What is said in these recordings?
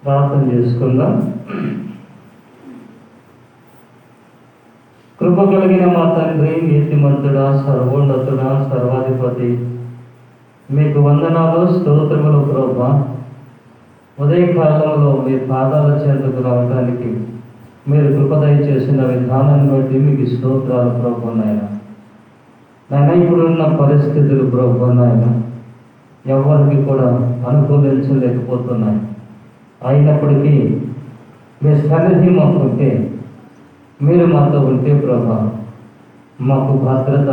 ప్రార్థన చేసుకుందాం. కృప కలిగిన మా తండ్రి, నీతిమంతుడా, సర్వోన్నతుడా, సర్వాధిపతి, మీకు వందనాలు, స్తోత్రములు ప్రభువా. ఉదయకాలంలో మీ పాదాల చెంతకు రావడానికి మీరు కృప దయచేసిన విధానాన్ని బట్టి మీకు స్తోత్రాలు ప్రభువా. నాయన ఇప్పుడున్న పరిస్థితులు ప్రభువా ఎవరికి కూడా అనుకూలించలేకపోతున్నాయి. అయినప్పటికీ మీ సన్నిధి మాకు ఉంటే, మీరు మాతో ఉంటే ప్రభా, మాకు భద్రత,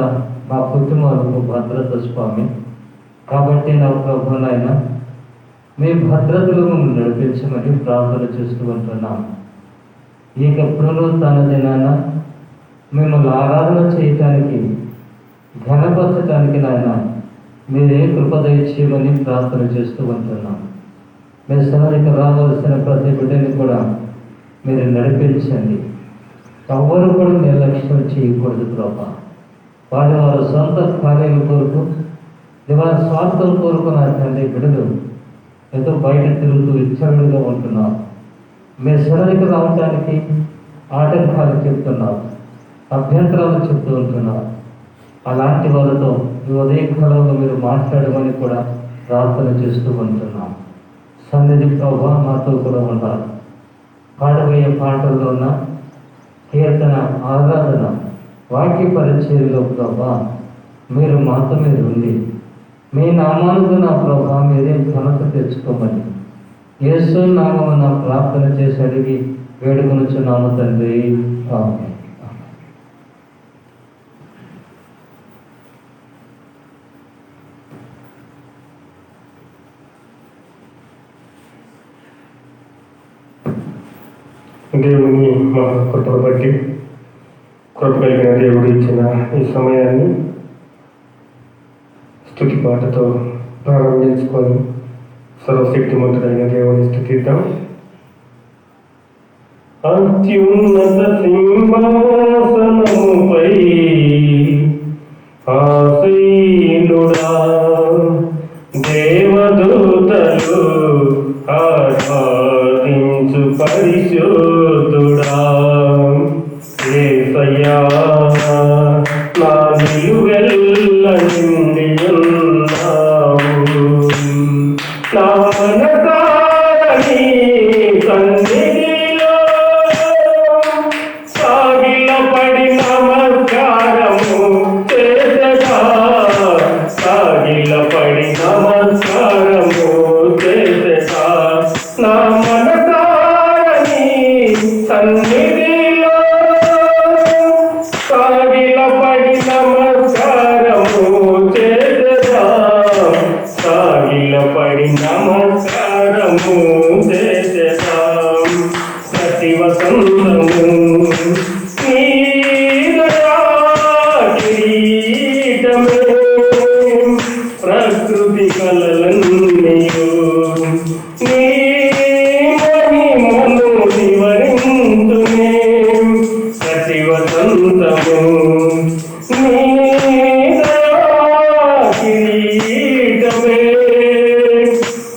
మా కుటుంబాలకు భద్రత స్వామి. కాబట్టి నా ప్రభు మీ భద్రతలో మమ్మల్ని నడిపించమని ప్రార్థన చేస్తూ ఉంటున్నాం. ఇక పునరుత్థాన దినాన మిమ్మల్ని ఆరాధన చేయటానికి, ఘనపరచటానికి మీరే కృప దయచేయమని ప్రార్థన చేస్తూ ఉంటున్నాం. మీ సన్నిధికి రావాల్సిన ప్రతి బిడ్డని కూడా మీరు నడిపించండి. ఎవరు కూడా నిర్లక్ష్యం చేయకూడదు ప్రభా. వారి సొంత కార్యాల కొరకు, వారి స్వార్థం కొరకు నా తండ్రి బిడ్డలు ఏదో బయట తిరుగుతూ ఇచ్చరుడుగా ఉంటున్నారు. మీ సన్నిధికి రావడానికి ఆటంకాలు చెప్తున్నారు, అభ్యంతరాలు చెప్తూ ఉంటున్నారు. అలాంటి వాళ్ళతో ఈ ఉదయకాలంలో మీరు మాట్లాడమని కూడా ప్రార్థన చేస్తూ ఉంటున్నాం. సన్నిధి ప్రభా మాతో కూడా ఉండాలి. పాడబోయే పాటల్లో ఉన్న కీర్తన, ఆరాధన, వాక్య పరిచర్యలో ప్రభా మీరు మాతో మీరు ఉండి, మీ నామాలకు నా ప్రభా మీరే ఘనత తెచ్చుకోమని యేసు నామమున ప్రార్థన చేసి అడిగి వేడుకొనుచున్నాము తండ్రి. ఆమేన్. దేవుని మహాకృపను బట్టి, కృప కలిగిన దేవుడు ఇచ్చిన ఈ సమయాన్ని స్తుతి పాటతో ప్రారంభించుకొని సర్వశక్తిమంతుడైన దేవుని స్తుతిద్దాం. అత్యున్నత సింహాసనముపై ఆసీనుడా, దేవదూతలు ఆరాధించు పరిశుద్ధుడా, యేసయ్యా నా నిలువెల్ల నిండి ఉన్నావు. నా మనసారని సన్నిధిలో సాగిలపడి నమస్కారము చేసగా, సాగిలపడి నమస్కారము చేసగా, నా మనసారని సన్నిధిలో సాగిలపడి నమస్కారము చేసగా, సాగిలపడి నమస్కారము చేసగా. ప్రతి వసంతము నీ దయా కిరీటమే, ప్రకృతి కలలన్నీయు నీ మహిమను వివరించునే. ప్రతి వసంతము నీ దయా కిరీటమే,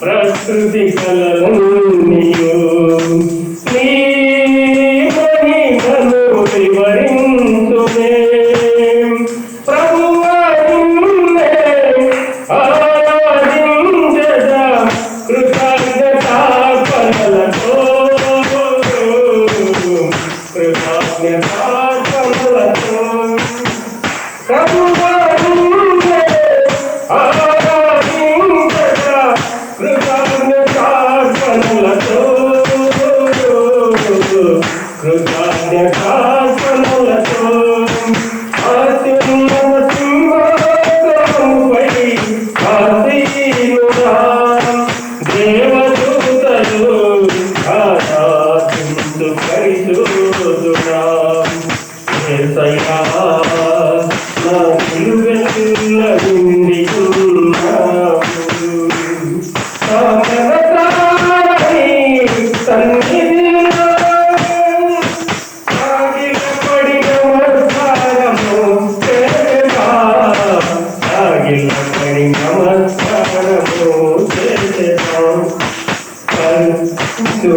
ప్రకృతి కలలన్నీయు నీ మహిమను వివరించునే. ప్రభువా నిన్నే ఆరాధించెదా కృతజ్ఞతార్పణలతో, కృతజ్ఞతార్పణలతో. ప్రభువా నిన్నే ఆరాధించెదా కృతజ్ఞతార్పణలతో, కృతజ్ఞతార్పణలతో. అత్యున్నత సింహాసనముపై ఆసీనుడా, దేవదూతలు ఆరాధించు పరిశుద్ధుడా, యేసయ్యా నా నిలువెల్ల నిండి ఉన్నావు. నా మనసారని సన్నిధిలో సాగిలపడి నమస్కారము చేసగా, సాగిలపడి నమస్కారము చేసగా. పరిశుద్ధుడా,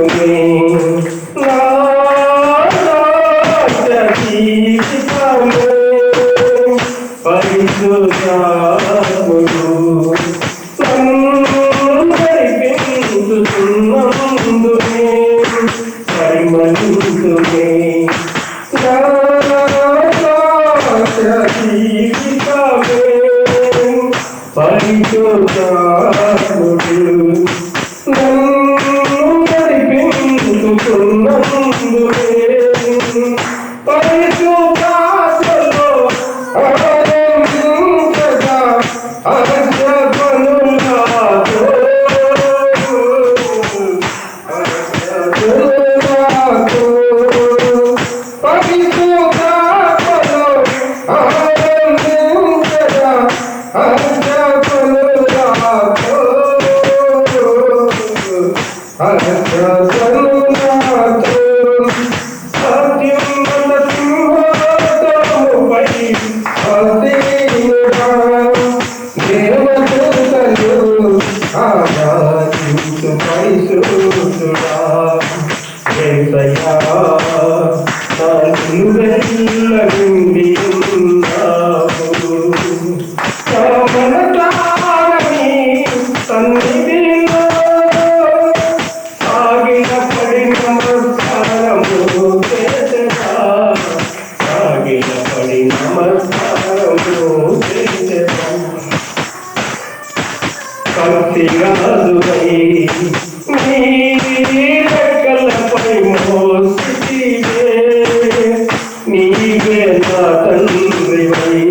నీవే నా తండ్రివై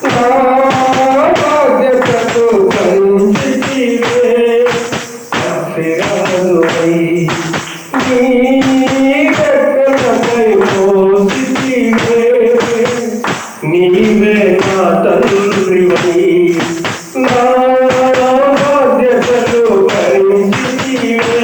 నా బాధ్యతకు పంచితివే అక్షరాలువై నీ రెక్కలపై మోసితివే నీవే నా తండ్రివై నా బాధ్యతలు పంచితివే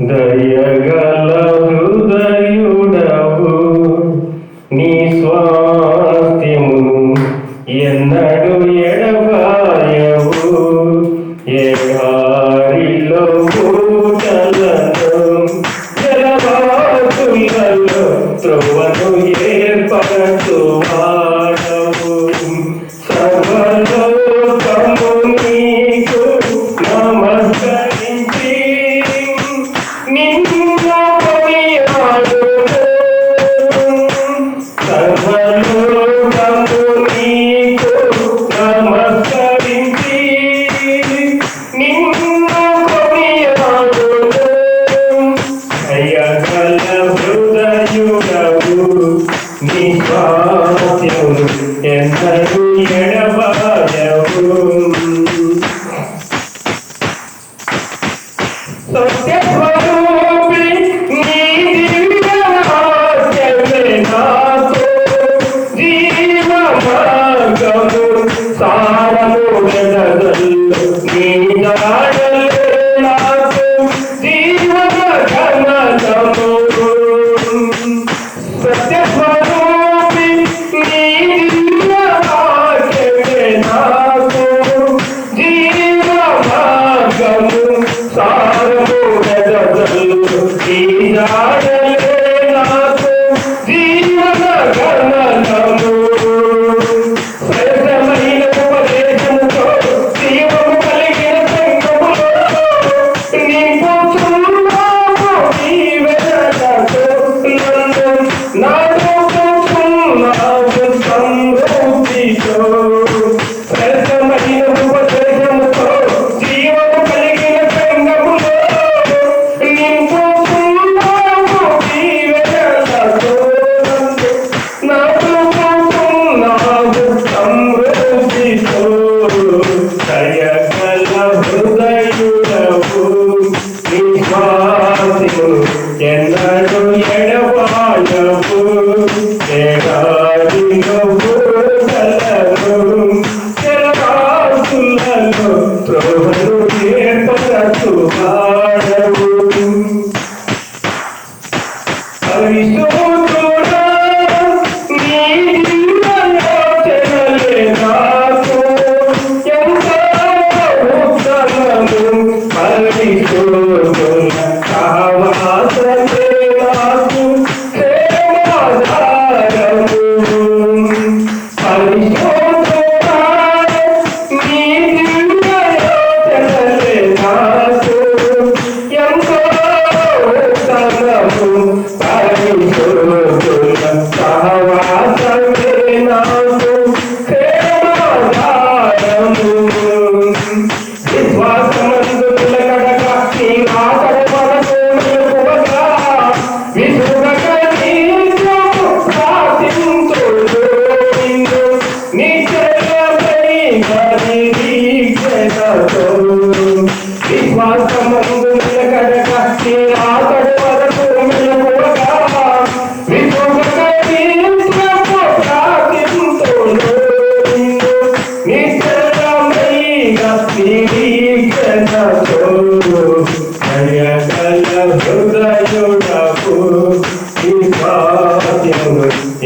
దయగల హృదయుడవు నీ స్వాస్థ్యమును ఎన్నడు ఎడబాయవు ఎడారిలో పూటలను జలవాసులలో త్రోవను ఏర్పరచు వాడవు సర్వలోకము నీకు నమస్కరించి నిన్ను కొనియాడును సర్వలోకము నీకు నమస్కరించి నిన్ను కొనియాడును దయగల హృదయుడవు నీ స్వాస్థ్యమును ఎన్నడూ ఎడబాయవు సత్యస్వరూపి నీ దివ్యవాక్యమే నాకు జీవ మార్గము సారము వెదజల్లు నీ జాడలే నాకు జీవన గమనము సత్యస్వరూపి నీ దివ్యవాక్యమే నాకు జీవ మార్గము సారము వెదజల్లు నీ జాడలే నాకు జీవన గమనము శ్రేష్టమైన ఉపదేశముతో జీవము కలిగిన సంగములో నింపుచున్నావు నీ వెదజతో నన్ను నాటుకున్నావు సమృద్ధితో శ్రేష్టమైన ఉపదేశముతో జీవము కలిగిన సంగములో నింపుచున్నావు నీ వెదజతో నన్ను నాటుకున్నావు సమృద్ధితో దయగల హృదయుడవు నీ స్వాస్థ్యమును ఎన్నడూ ఎడబాయవు ఎడారిలో పూటలను జలవాసులలో త్రోవను ఏర్పరచు వాడవు పరిశుద్ధుడా నీ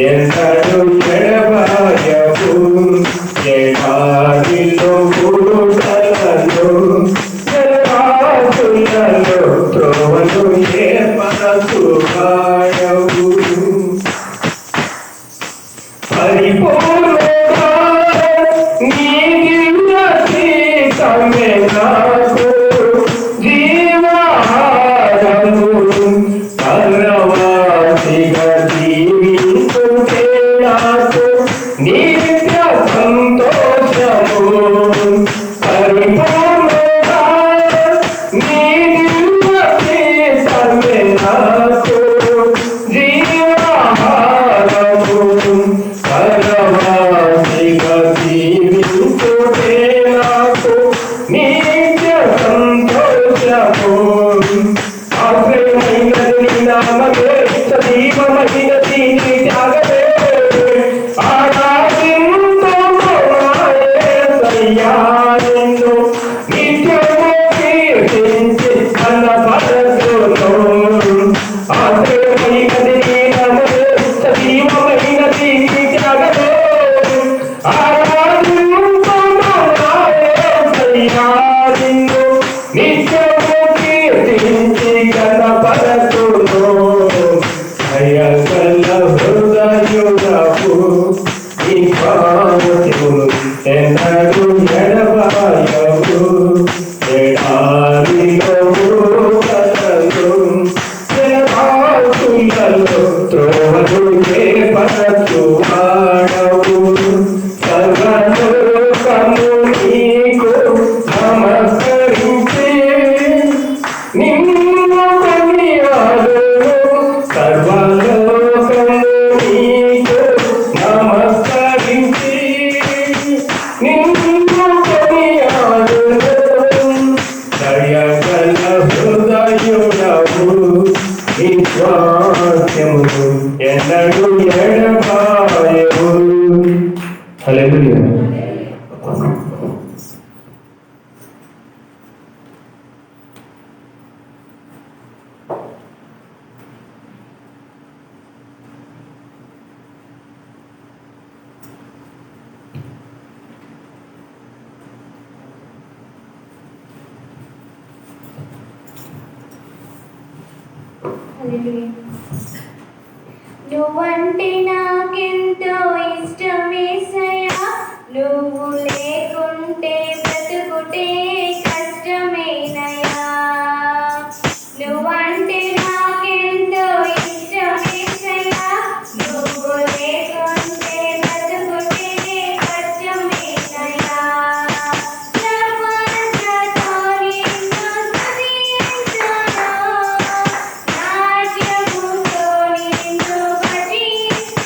ఎన్నడు ఎడబాయవు ఎడారిలో పూటలలో జలవాసులలో త్రోవలు ఏర్పరచువాయవు పరిపూర్ణంగా నీ దివ్య సీతమే నాకు జీవాహారము పరవాసిగా జీవించుటే నాకు నిత్య సంతోషము పరిపూర్ణంగా నీ దివ్య సీతమే నాకు జీవాహారము పరవాసిగా జీవించుటే నాకు నిత్య సంతోషము ఆశ్రయమైనది నీ నామమే సజీవమైనది నీ త్యాగమే ఆరాధింతుమయ్యా నిన్ను నిత్యము కీర్తించి ఘనపరచును ఆశ్రయమైనది నీ నామమే సజీవమైనది నీ త్యాగమే ఆరాధింతుమయ్యా నిన్ను నిత్యము కీర్తించి ఘనపరచును అయ్యగల హృదయుడవు నీ పాదములు ఎన్నడు ఎడబాయవు ఎడారిలో మూటలలో జలవాసులలో త్రోవలు ఏర్పరచువాడవు సర్వలోకము నీకు నమస్కరించి నిన్ను కొనియాడును సర్వలోకము నీకు నమస్కరించి నిన్ను కొనియాడును దయగల హృదయుడవు నీ స్వాస్థ్యము ఎన్నడు ఎడబాయవు హల్లెలూయా నువ్వంటే నాకెంతో ఇష్టమేసయ్యా నువ్వు లేకుంటే బ్రతుకుటే కష్టమేనయ్యా నువ్వంటే నాకెంతో ఇష్టమేసయ్యా నువ్వు లేకుంటే బ్రతుకుటే కష్టమేనయ్యా ప్రపంచతో నిన్ను స్తుతించును నాట్యముతో నిన్ను భజించును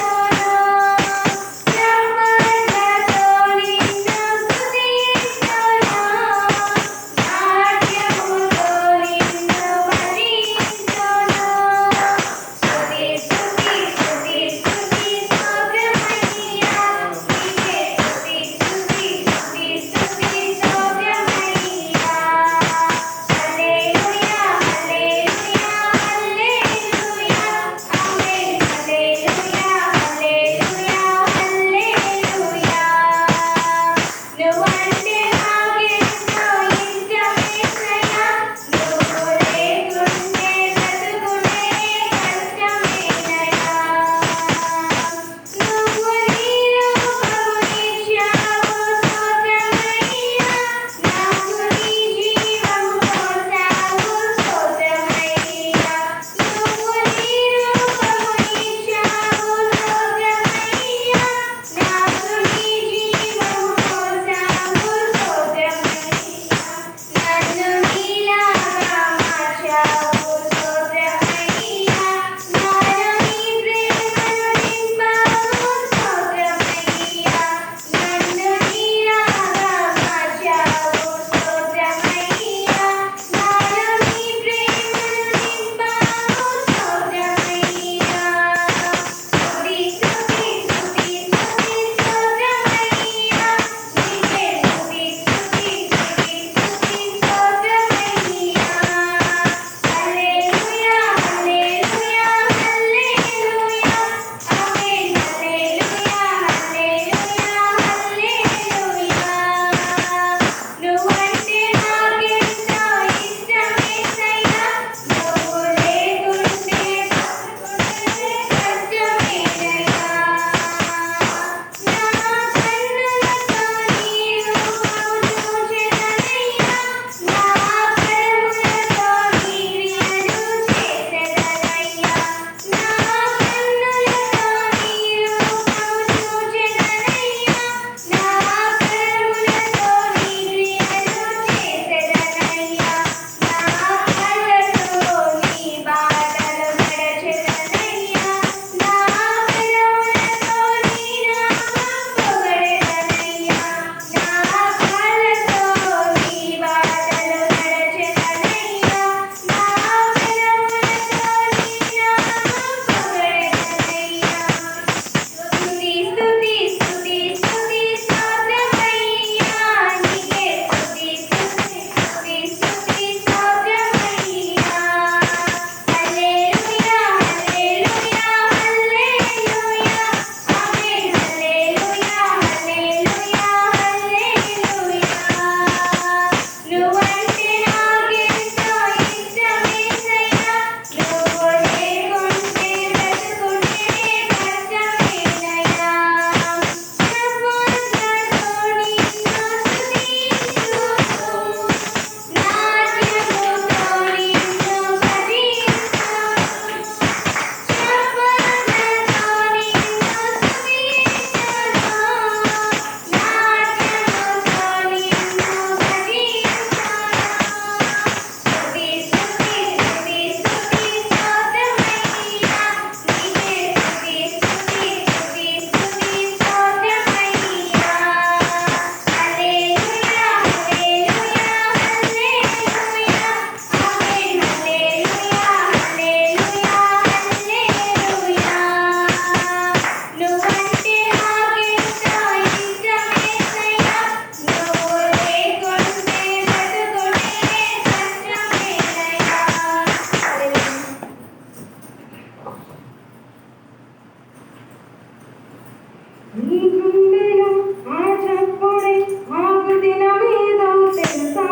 నీ గుండెలో ఆ చప్పుడే ఆకు దినమేదో తెలుసా?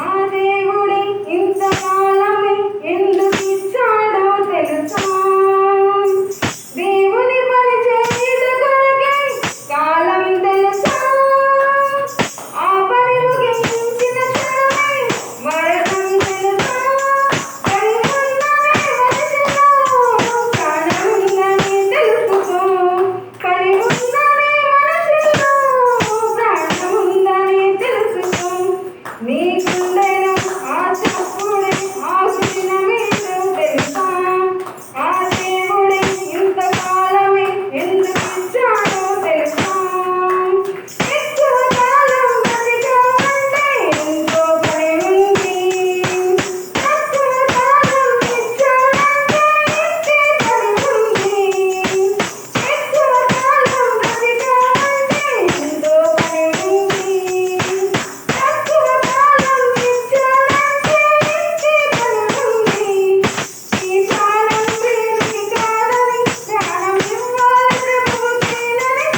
ఆ దేవుడే ఇంతకాలమే ఎందుకు ఇచ్చాడో తెలుసా? దేవుని పని చేయుట కొరకే కాలం తెలుసా? ఆ పని ముగించిన క్షణమే మరణం తెలుసా? పని ఉన్నదే మనిషిలో ప్రాణముందని తెలుసుకో. పని ఉన్నదే మనిషిలో ప్రాణముందని తెలుసుకో. నీ గుండెలో ఆ చప్పుడే ఆకు దినమేదో తెలుసా? ఆ దేవుడే ఇంతకాలమే ఎందుకు ఇచ్చాడో తెలుసా? ఎక్కువ కాలం బతికావంటే ఎంతో పని ఉంది. తక్కువ కాలం ఇచ్చాడంటే ఇంకే పని ఉంది. ఎక్కువ కాలం బతికావంటే ఎంతో పని ఉంది. తక్కువ కాలం ఇచ్చాడంటే ఇంకే పని ఉంది. ఈ ప్రాణం వీరికి కాదని ప్రాణం ఇవ్వాలి ప్రభువుకేనని.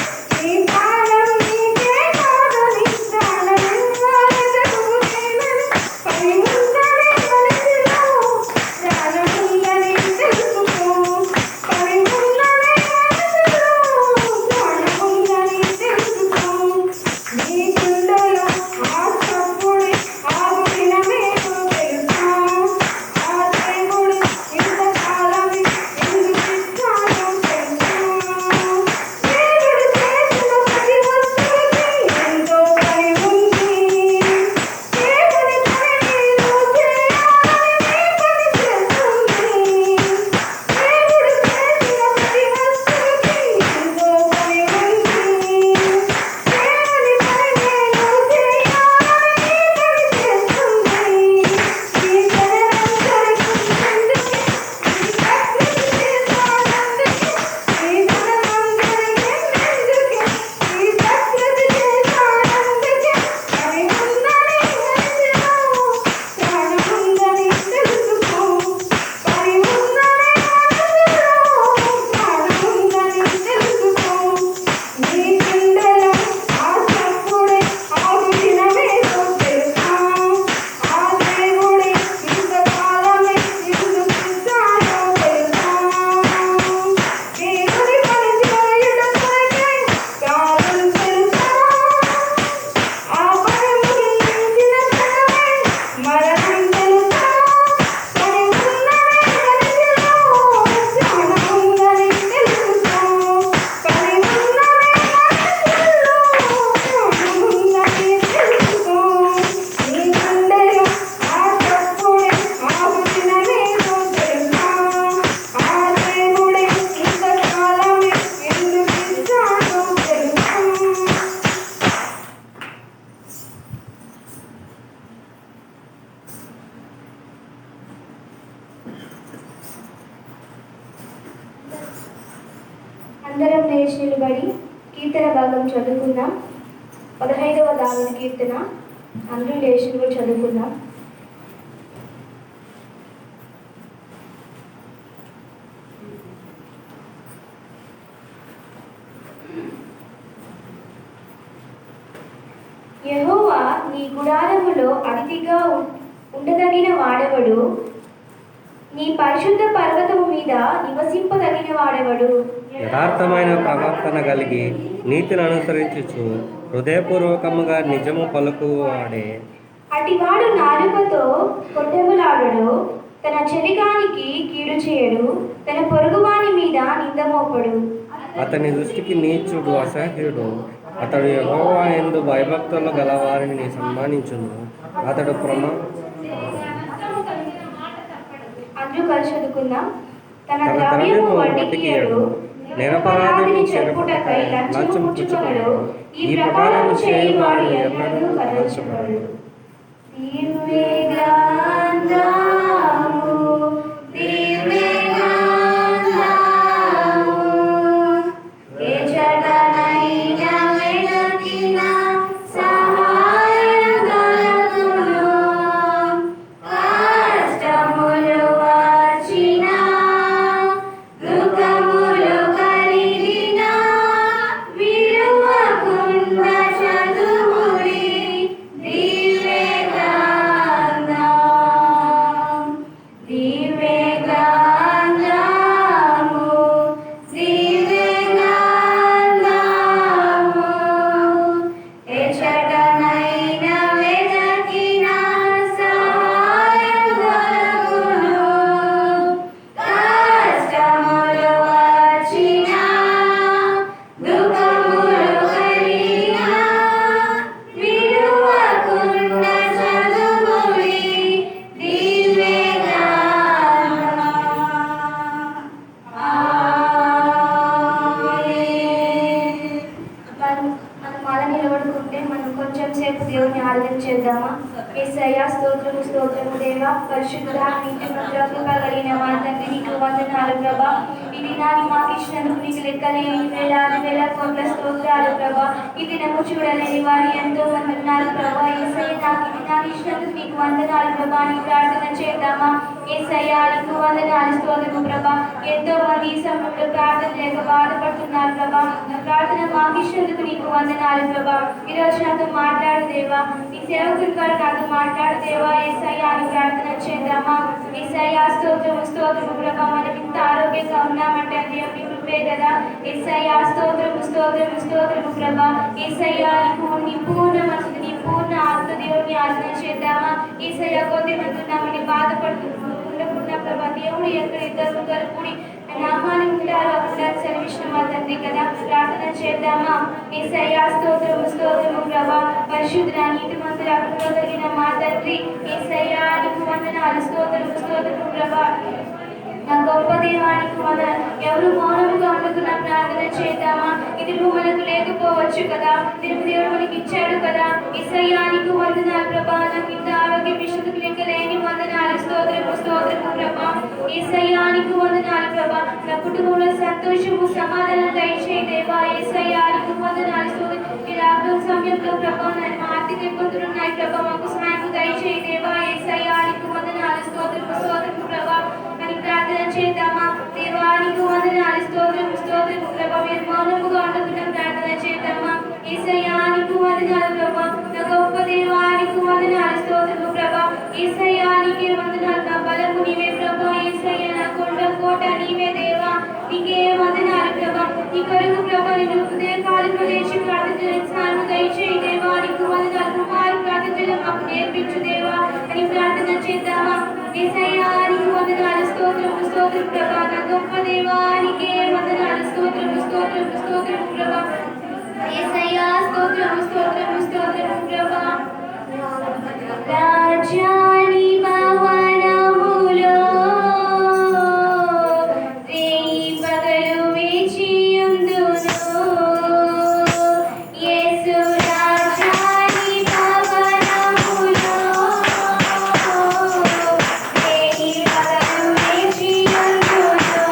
ఈ ప్రాణం నీకే కాదని ప్రాణం ఇవ్వాలి ప్రభువుకేనని. పని ఉందని మనిషిలో ప్రాణం ఉందని తెలుసుకో. పని ఉందని మనిషిలో ప్రాణం ఉందని తెలుసుకో. నీ గుండెలో ఆ చప్పుడే ఆకు దినమేదో తెలుసా? ఆ దేవుడు ఇంతకాలమే ఎందుకు ఇచ్చాడో తెలుసా? దేవుడు చేసిన ప్రతి వస్తువుకి ఎంతో పని ఉంది. దేవుని పని నువ్వు చేయాలని నీ పని చేస్తుంది. దేవుడు చేసిన ప్రతి వస్తువుకి ఎంతో పని ఉంది. దేవుని పని నువ్వు చేయాలని నీ పని చేస్తుంది. ఈ జనమందరికీ ఎందుకే? ఈ ప్రకృతి చేశాడందుకే. ఈ జనమందరికీ ఎందుకే? ఈ ప్రకృతి చేశాడందుకే. పని ఉందని మనిషిలో ప్రాణం ఉందని తెలుసుకో. పని ఉందని మనిషిలో ప్రాణం ఉందని తెలుసుకో. నీ గుండెలో ఆ చప్పుడే ఆకు దినమేదో తెలుసా? ఆ దేవుడే ఇంతకాలమే ఎందుకు ఇచ్చాడో తెలుసా? దేవుని పని చేయుట కొరకే కాలం తెలుసా? ఆ పని ముగించిన క్షణమే మరణం తెలుసా? పని ఉన్నదే మనిషిలో ప్రాణం ఉందని తెలుసుకో. పని ఉన్నదే మనిషిలో ప్రాణం ఉందని తెలుసుకో. నీ గుండెలో ఆ చప్పుడే ఆకు దినమేదో తెలుసా? ఆ దేవుడే ఇంతకాలమే ఎందుకు ఇచ్చాడో తెలుసా? అందరం లేచి నిలబడి కీర్తన భాగం చదువుకుందాం. 15వ దావీదు కీర్తన. అందరూ లేచి నిలబడి చదువుకుందాం. యెహోవా నీ గుడారములో అతిథిగా ఉండదగిన వాడెవడు? నీ పరిశుద్ధ పర్వతము మీద నివసింపదగిన వాడెవడు? యథార్థమైన ప్రవర్తన కలిగి నీతిని అనుసరించుచు హృదయపూర్వకముగా నిజము పలుకువాడే. అటివాడు నాలుకతో కొట్టెములాడడు, తన చెలికానికి కీడు చేయడు, తన పొరుగువాని మీద నింద మోపడు. అతని దృష్టికి నీచుడు అసహ్యుడు. అతడు యెహోవా యందు భయభక్తులు గలవారిని సన్మానించును. అతడు అందరూ కలిసి చదువుకుందాం. తన తన ద్రవ్యము ద్రవ్యము వడ్డీకియడు, నిరపరాధిని చెప్పుటకై లంచము పుచ్చుకొనడు. ఈ ప్రకారము చేయువాడు ఎన్నడూ కదల్చబడడు. స్తోత్రము దేవా. పరిశుద్ధుడా, నీతిమంతుడా, కృప కలిగిన మా తండ్రి, నీకు వందనాలు ప్రభా. ఈ దినాన్ని మాకు ఇచ్చినందుకు నీకు లెక్కలేని వేలాది వేల కోట్ల స్తోత్రాలు ప్రభా. ఈ దినము చూడలేని వారు ఎంతో మంది ఉన్నారు ప్రభా. యేసయ్య, నాకు ఈ దినాన్ని ఇచ్చినందుకు నీకు వందనాలు ప్రభా. నీ ప్రార్థన చేద్దామా? యేసయ్య, నీకు వందనాలు స్తోత్రము ప్రభా. ఎంతో మంది ఈ సమయంలో ప్రార్థన లేక బాధపడుతున్నారు ప్రభా. నా ప్రార్థన మాకు ఇచ్చినందుకు నీకు వందనాలు ప్రభా. ఈరోజు నాతో మాట్లాడు దేవా. నీ సేవకుడి ద్వారా నాతో మాట్లాడు దేవా. యేసయ్య, నీ ప్రార్థన చేద్దామా? యేసయ్య, స్తోత్రము స్తోత్రము ప్రభా. మనం ఇంత ఆరోగ్యంగా ఉన్నామంటే అది నీ కృపే కదా. యేసయ్య, స్తోత్రము స్తోత్రము స్తోత్రము ప్రభా. యేసయ్య, నీ పూర్ణ మనసు, నీ పూర్ణ ఆత్మ దేవుని ఆరాధన చేద్దామా? యేసయ్య, కొద్దిమంది ఉన్నామని ఉండకుండా ప్రభా. దేవుడు ఎక్కడ ఇద్దరు ముగ్గురు కూడి నామాన్ని ఉంటారు అక్కడ సెలవిష్ణ మా తండ్రి కదా. ప్రార్థన చేద్దామా? యేసయ్య, స్తోత్రము స్తోత్రము ప్రభా. పరిశుద్ధ నీతిమంతుల కృప కలిగిన మా తండ్రి, యేసయ్య, నీకు వందనాలు స్తోత్రము స్తోత్రము ప్రభా. నా గొప్ప దేవానికి ఎవరు మౌనముగా ఉండుకున్న ప్రార్థన చేద్దామా? ఇది మనకు లేకపోవచ్చు కదా. దేవుడు మనకి ఇచ్చాడు కదా. యేసయ్య, నీకు వందనాలు ప్రభా. నాకు ఇంత ఆరోగ్య విషయకు లెక్కలేని వందనాలు స్తోత్రము స్తోత్రము ప్రభా. యేసయ్య, నీకు వందనాలు ప్రభా. నా కుటుంబంలో సంతోషము సమాధానం దయచేయి దేవా. యేసయ్య, నీకు వందనాలు స్తోత్రం. ఈ లాక్డౌన్ సమయంలో ప్రభా నన్ను ఆర్థిక ఇబ్బందులు ఉన్నాయి ప్రభా. మాకు సహాయం దయచేయి దేవా. యేసయ్య, నీకు వందనాలు స్తోత్రము స్తోత్రము ప్రభా. అని ప్రార్థన చేద్దామా? దేవానికి వందనాలు స్తోత్రము స్తోత్రము ప్రభా. మీరు మౌనముగా ఉండకుండా ప్రార్థన చేద్దామా? యేసయ్య, నీకు వందనాలు ప్రభా. నా గొప్ప దేవానికి వందనాలు స్తోత్రము ప్రభా. యేసయ్య, నీకే వందనాలు. నా బలము నీవే ప్రభా. యేసయ్య, నా కొండ కోట నీవే దేవా. నీకే వందనాలు ప్రభా. నీ కొరకు ప్రభా నేను ఉదయకాలంలో లేచి ప్రార్థించాను దయచేయి దేవా. నీకు వందనాలు. కుమారు ప్రార్థించడం మాకు నేర్పించు దేవా అని ప్రార్థన చేద్దామా? యేసయ్య, నీకు వందనాలు స్తోత్రము స్తోత్రము ప్రభా. నా గొప్ప దేవానికే వందనాలు స్తోత్రము స్తోత్రము స్తోత్రము ప్రభా. యేసయ్య, స్తోత్రము స్తోత్రము స్తోత్రము ప్రభా. రాజాని భవనములో రేయి పగలు వేచియుందును. యేసు రాజాని భవనములో రేయి పగలు వేచియుందును.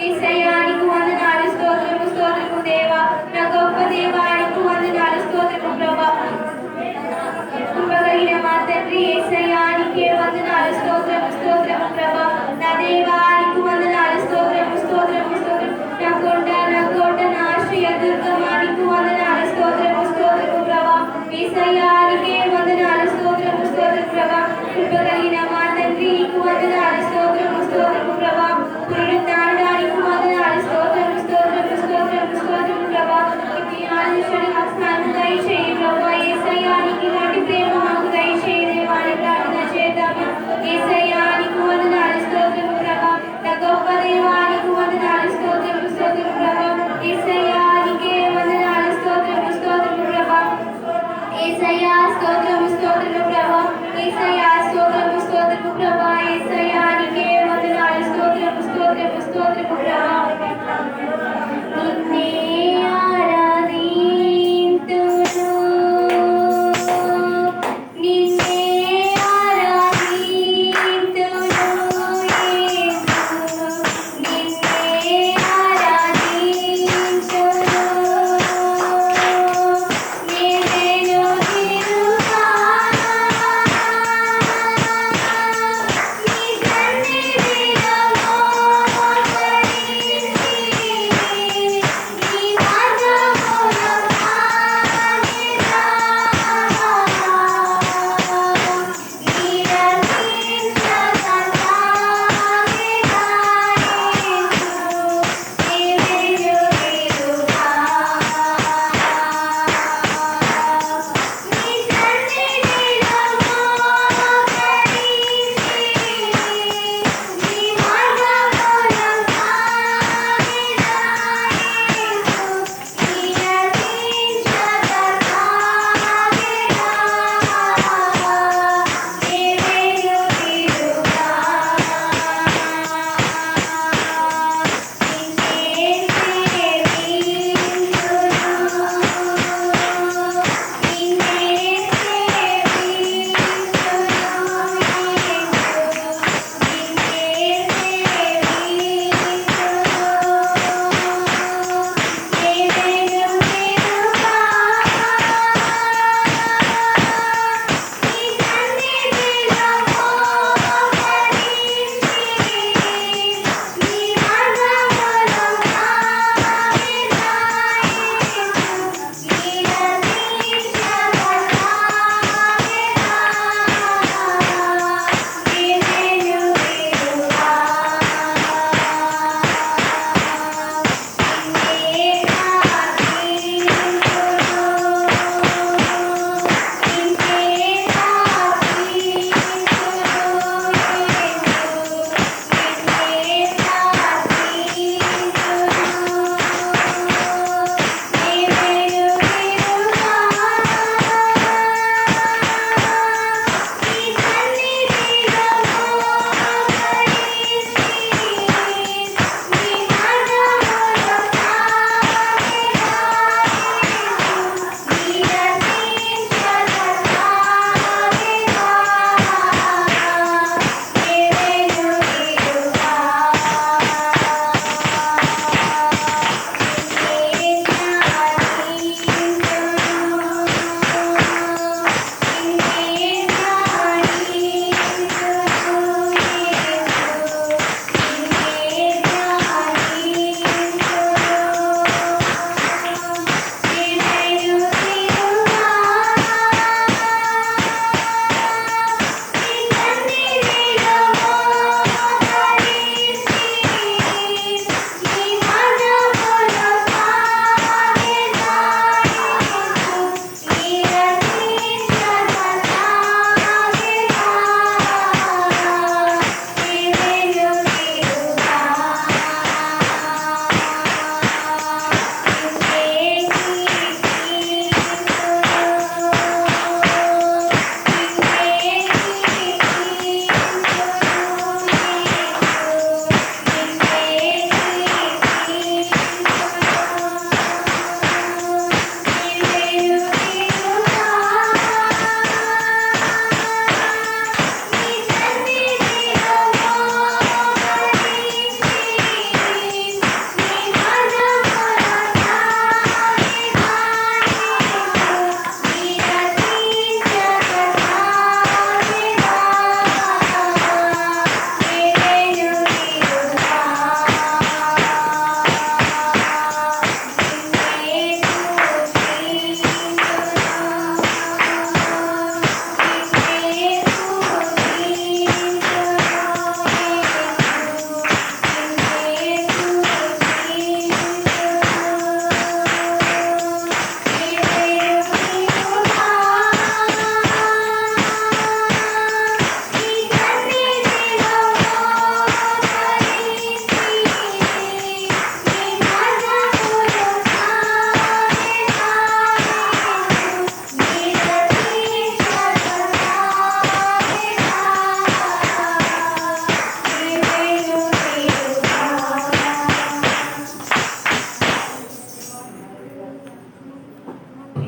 యేసయ్యా నీకు వందనాలు స్తోత్రము స్తోత్రము దేవా నా గొప్ప దేవా నీకు వందనాలు స్తోత్రము ప్రభా కృపగలిగిన మా తండ్రి యేసయ్యా నీకే వందనాలు స్తోత్రము స్తోత్రము ప్రభా నా దేవా నీకు వందనాలు స్తోత్రము స్తోత్రము స్తోత్రము నా కోట నా ఆశ్రయ దుర్గమా నీకు వందనాలు స్తోత్రము స్తోత్రము ప్రభా యేసయ్యా నీకే వందనాలు స్తోత్రము స్తోత్రము ప్రభా కృపగలిగిన మా తండ్రి నీకు వందనాలు స్తోత్రము స్తోత్రము ప్రభా పునరుద్ధానుడా నీకు వందనాలు స్తోత్రము స్తోత్రము స్తోత్రము స్తోత్రము ప్రభా ఈ ఆలోచన ఆస్థానం దయచేయి ప్రభా యేసయ్యా నీకు ఇలాంటి ప్రేమ మాకు దయచేయి దేవాని ప్రార్థన చేద్దామా యేసయ్యా నీకు వందనాలు స్తోత్రము ప్రభా నా గొప్ప దేవా నీకు వందనాలు స్తోత్రము స్తోత్రము ప్రభా యేసయ్యా నీకే వందనాలు స్తోత్రము స్తోత్రము ప్రభా యేసయ్యా స్తోత్రము స్తోత్రము ప్రభా యేసయ్యా స్తోత్రము స్తోత్రము ప్రభా యేసయ్యా నీకే వందనాలు స్తోత్రము స్తోత్రము స్తోత్రము ప్రభా నిన్నే ఆరాధింతును నిన్నే ఆరాధింతును యేసు నిన్నే ఆరాధింతును నీవేను తిరుగా నీ సన్నిధిలో మోకరి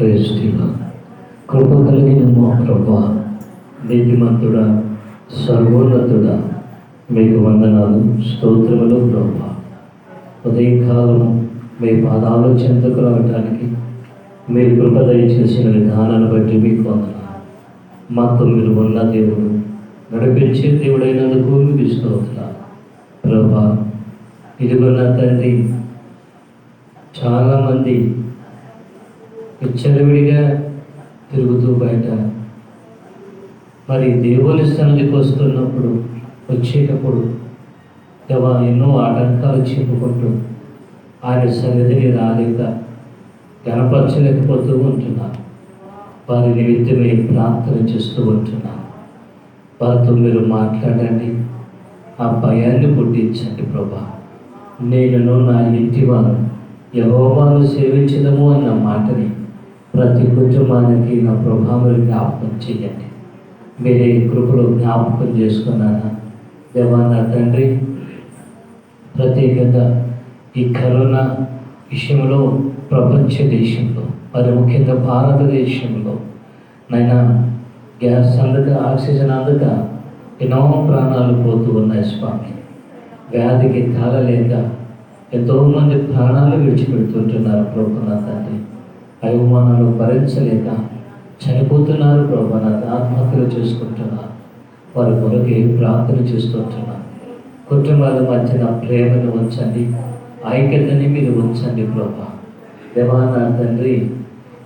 ప్రేష్ఠిగా కృప కలిగిన మా ప్రభా, నీతిమంతుడా, సర్వోన్నతుడా, మీకు వందనాలు, స్తోత్రములు ప్రభా. ఉదయకాలము మీ పాదాలు చెంతకు రావడానికి మీరు కృప దయచేసిన విధానాన్ని బట్టి మీకు వందనాలు. మాతో మీరు ఉన్న దేవుడు, నడిపించే దేవుడైనందుకు మీకు స్తోత్రాలు ప్రభా. ఇదిగో నా తండ్రి, చాలామంది విచ్చలవిడిగా తిరుగుతూ బయట మరి దేవుని సన్నిధికి వస్తున్నప్పుడు, వచ్చేటప్పుడు ఎన్నో ఆటంకాలు చెప్పుకుంటూ ఆయన సన్నిధిని రాలేక గణపరచలేకపోతూ ఉంటున్నారు. వారి నిమిత్తమే ప్రార్థన చేస్తూ ఉంటున్నాను. వారితో మీరు మాట్లాడండి, ఆ భయాన్ని పుట్టించండి ప్రభా. నేను నా ఇంటి వారు యెహోవాను సేవించదము అన్న మాటని ప్రతి కుటుంబానికి నా ప్రభావం జ్ఞాపకం చేయండి. మీరే కృపలో జ్ఞాపకం చేసుకున్నాను దేవా. నా తండ్రి, ప్రత్యేకంగా ఈ కరోనా విషయంలో ప్రపంచ దేశంలో, మరి ముఖ్యంగా భారతదేశంలో నైనా గ్యాస్ అందక, ఆక్సిజన్ అందక ఎన్నో ప్రాణాలు పోతూ ఉన్నాయి స్వామి. వ్యాధికి తాళలేక ఎంతోమంది ప్రాణాలు విడిచిపెడుతుంటున్నారు ప్రభునా తండ్రి. అవమానాలు భరించలేక చనిపోతున్నారు ప్రభునా, ఆత్మహత్యలు చేసుకుంటున్నారు. వారి కొరకే ప్రార్థన చేస్తుంటున్నారు. కుటుంబాల మధ్యన ప్రేమను ఉంచండి, ఐక్యతని మీరు ఉంచండి ప్రభా. దేవా నా తండ్రి,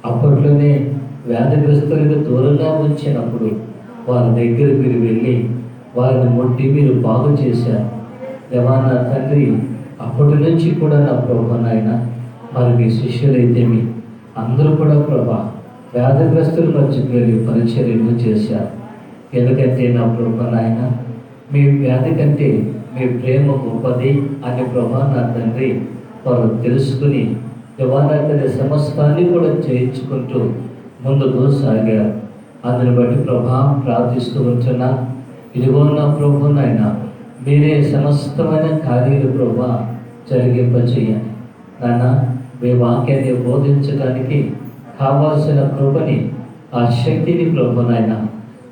అప్పట్లోనే వ్యాధిగ్రస్తులకు దూరంగా ఉంచినప్పుడు వారి దగ్గర మీరు వెళ్ళి వారిని ముట్టి మీరు బాగు చేశారు దేవా నా తండ్రి. అప్పటి నుంచి కూడా నా ప్రభా నాయన, మరి మీ శిష్యులైతేమి అందరూ కూడా ప్రభా వ్యాధిగ్రస్తుల మధ్యకు వెళ్ళి పరిచర్యలు చేశారు. ఎందుకంటే నా ప్రభా నాయన, మీ వ్యాధి కంటే మీ ప్రేమ గొప్పది అని ప్రభా నా తండ్రి వారు తెలుసుకుని దేవానా తండ్రి సమస్తాన్ని కూడా చేయించుకుంటూ ముందుకు సాగారు. అందుని బట్టి ప్రభా ప్రార్థిస్తూ ఉంటున్నా. ఇదిగో నా ప్రభు నాయన, మీరే సమస్తమైన కార్యాలు ప్రభా జరిగింపచేయండి నాన్న. మీ వాక్యాన్ని బోధించడానికి కావాల్సిన కృపని, ఆ శక్తిని ప్రభు నాయన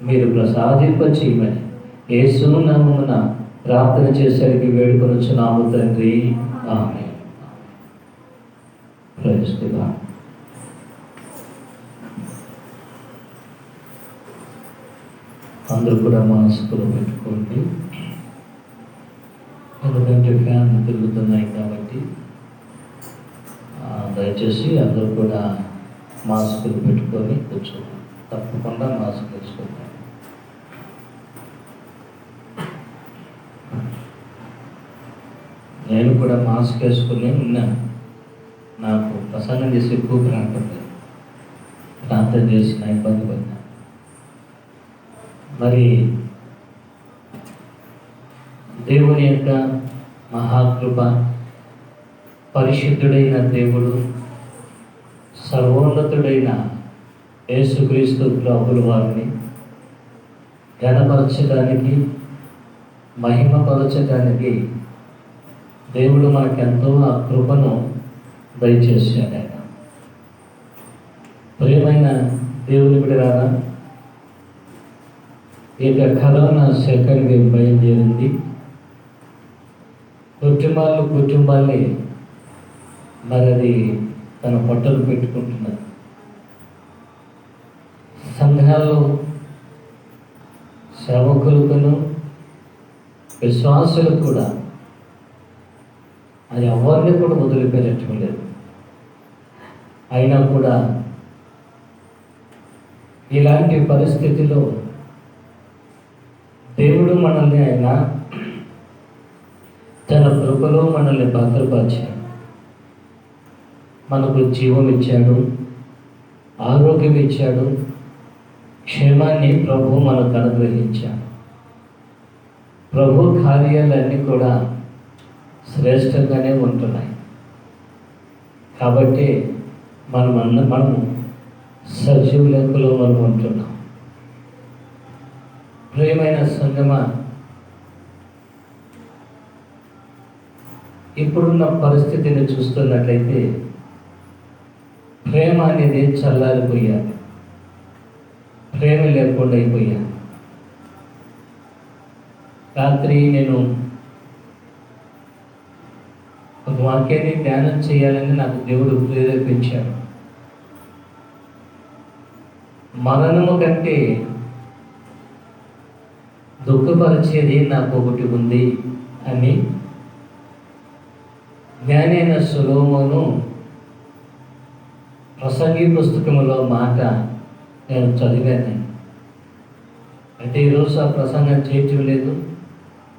మీరు ప్రసాదింపచేయమని యేసు నామమున ప్రార్థన చేసేందుకు వేడుకొనుచున్నాము తండ్రి, ఆమేన్. Praise the lord. అందరూ కూడా మనసులో పెట్టుకోండి, ఎందుకంటే ఫ్యాన్ తిరుగుతున్నాయి కాబట్టి. దయచేసి అందరూ కూడా మాస్కులు పెట్టుకొని కూర్చోండి. తప్పకుండా మాస్క్ వేసుకోండి. నేను కూడా మాస్క్ వేసుకుని ఉన్నాను. నాకు ప్రసంగం చేసి ఎక్కువ ప్రార్థన చేసిన ఇబ్బంది పడినా. మరి దేవుని యొక్క మహాకృప, పరిశుద్ధుడైన దేవుడు, సర్వోన్నతుడైన యేసుక్రీస్తు ప్రభుల వారిని ఘనపరచడానికి, మహిమపరచడానికి దేవుడు మనకెంతో ఆ కృపను దయచేశాడు. ఆయన ప్రియమైన దేవుని బిడ్డలారా, ఇక కరోనా సెకండ్ వేవ్ బయలుదేరింది. కుటుంబాల్ని మరి అది తన పొట్టలు పెట్టుకుంటున్నది. సంఘాల్లో సేవకులకును విశ్వాసులకు కూడా అది ఎవరిని కూడా వదిలిపెట్టడం లేదు. అయినా కూడా ఇలాంటి పరిస్థితిలో దేవుడు మనల్ని ఆయన తన కృపలో మనల్ని భద్రపరిచాడు. మనకు జీవం ఇచ్చాడు, ఆరోగ్యం ఇచ్చాడు, క్షేమాన్ని ప్రభు మనకు అనుగ్రహించాడు. ప్రభు కార్యాలన్నీ కూడా శ్రేష్టంగానే ఉంటున్నాయి. కాబట్టి మనం సజీవ లెక్కలో మనం ఉంటున్నాం. ప్రియమైన సంగమా, ఇప్పుడున్న పరిస్థితిని చూస్తున్నట్లయితే ప్రేమ అనేది చల్లారిపోయాను, ప్రేమ లేకుండా అయిపోయాను. రాత్రి నేను ఒక వాక్యాన్ని ధ్యానం చేయాలని నాకు దేవుడు ప్రేరేపించాడు. మరణము కంటే దుఃఖపరిచేది నాకు ఒకటి ఉంది అని జ్ఞాని అయిన సొలొమోను ప్రసంగి పుస్తకంలో మాట నేను చదివాను. అయితే ఈరోజు ఆ ప్రసంగం చేయటం లేదు,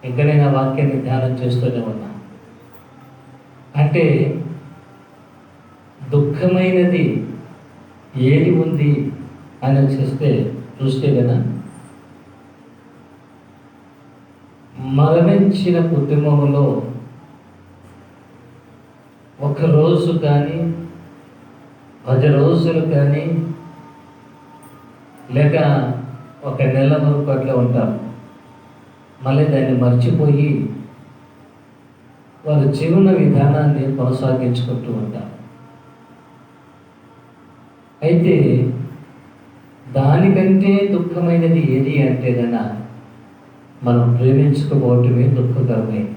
ఇంకా నేను ఆ వాక్యాన్ని ధ్యానం చేస్తూనే ఉన్నా. అంటే దుఃఖమైనది ఏది ఉంది అని చూస్తే కదా, మరణించిన కుటుంబంలో ఒక రోజు కానీ 10 రోజులు కానీ లేక ఒక నెల వరకు అట్లా ఉంటారు. మళ్ళీ దాన్ని మర్చిపోయి వారి జీవన విధానాన్ని కొనసాగించుకుంటూ ఉంటారు. అయితే దానికంటే దుఃఖమైనది ఏది అంటే కన్నా మనం ప్రేమించుకోవటమే దుఃఖకరమైంది.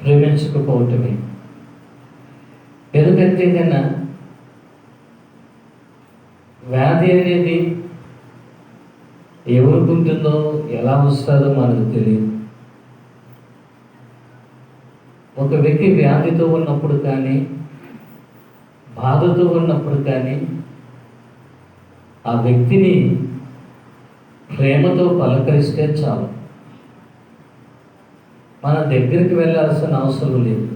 ప్రేమించుకోవటమే. ఎందుకంటే కన్నా వ్యాధి అనేది ఎవరికి ఉంటుందో, ఎలా వస్తుందో మనకు తెలియదు. ఒక వ్యక్తి వ్యాధితో ఉన్నప్పుడు కానీ, బాధతో ఉన్నప్పుడు కానీ ఆ వ్యక్తిని ప్రేమతో పలకరిస్తే చాలు. మన దగ్గరికి వెళ్ళాల్సిన అవసరం లేదు.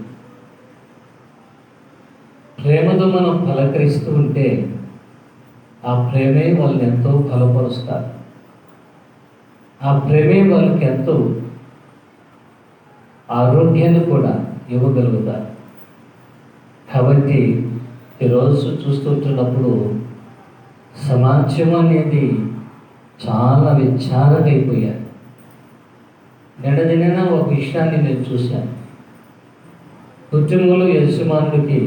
ప్రేమతో మనం పలకరిస్తూ ఉంటే ఆ ప్రేమే వాళ్ళని ఎంతో బలపరుస్తారు. ఆ ప్రేమే వాళ్ళకి ఎంతో ఆరోగ్యాన్ని కూడా ఇవ్వగలుగుతారు. కాబట్టి ఈరోజు చూస్తుంటున్నప్పుడు సమాజం అనేది చాలా విచారమైపోయారు. నిన్న ఒక విషయాన్ని నేను చూశాను. కుటుంబంలో యజమానుడికి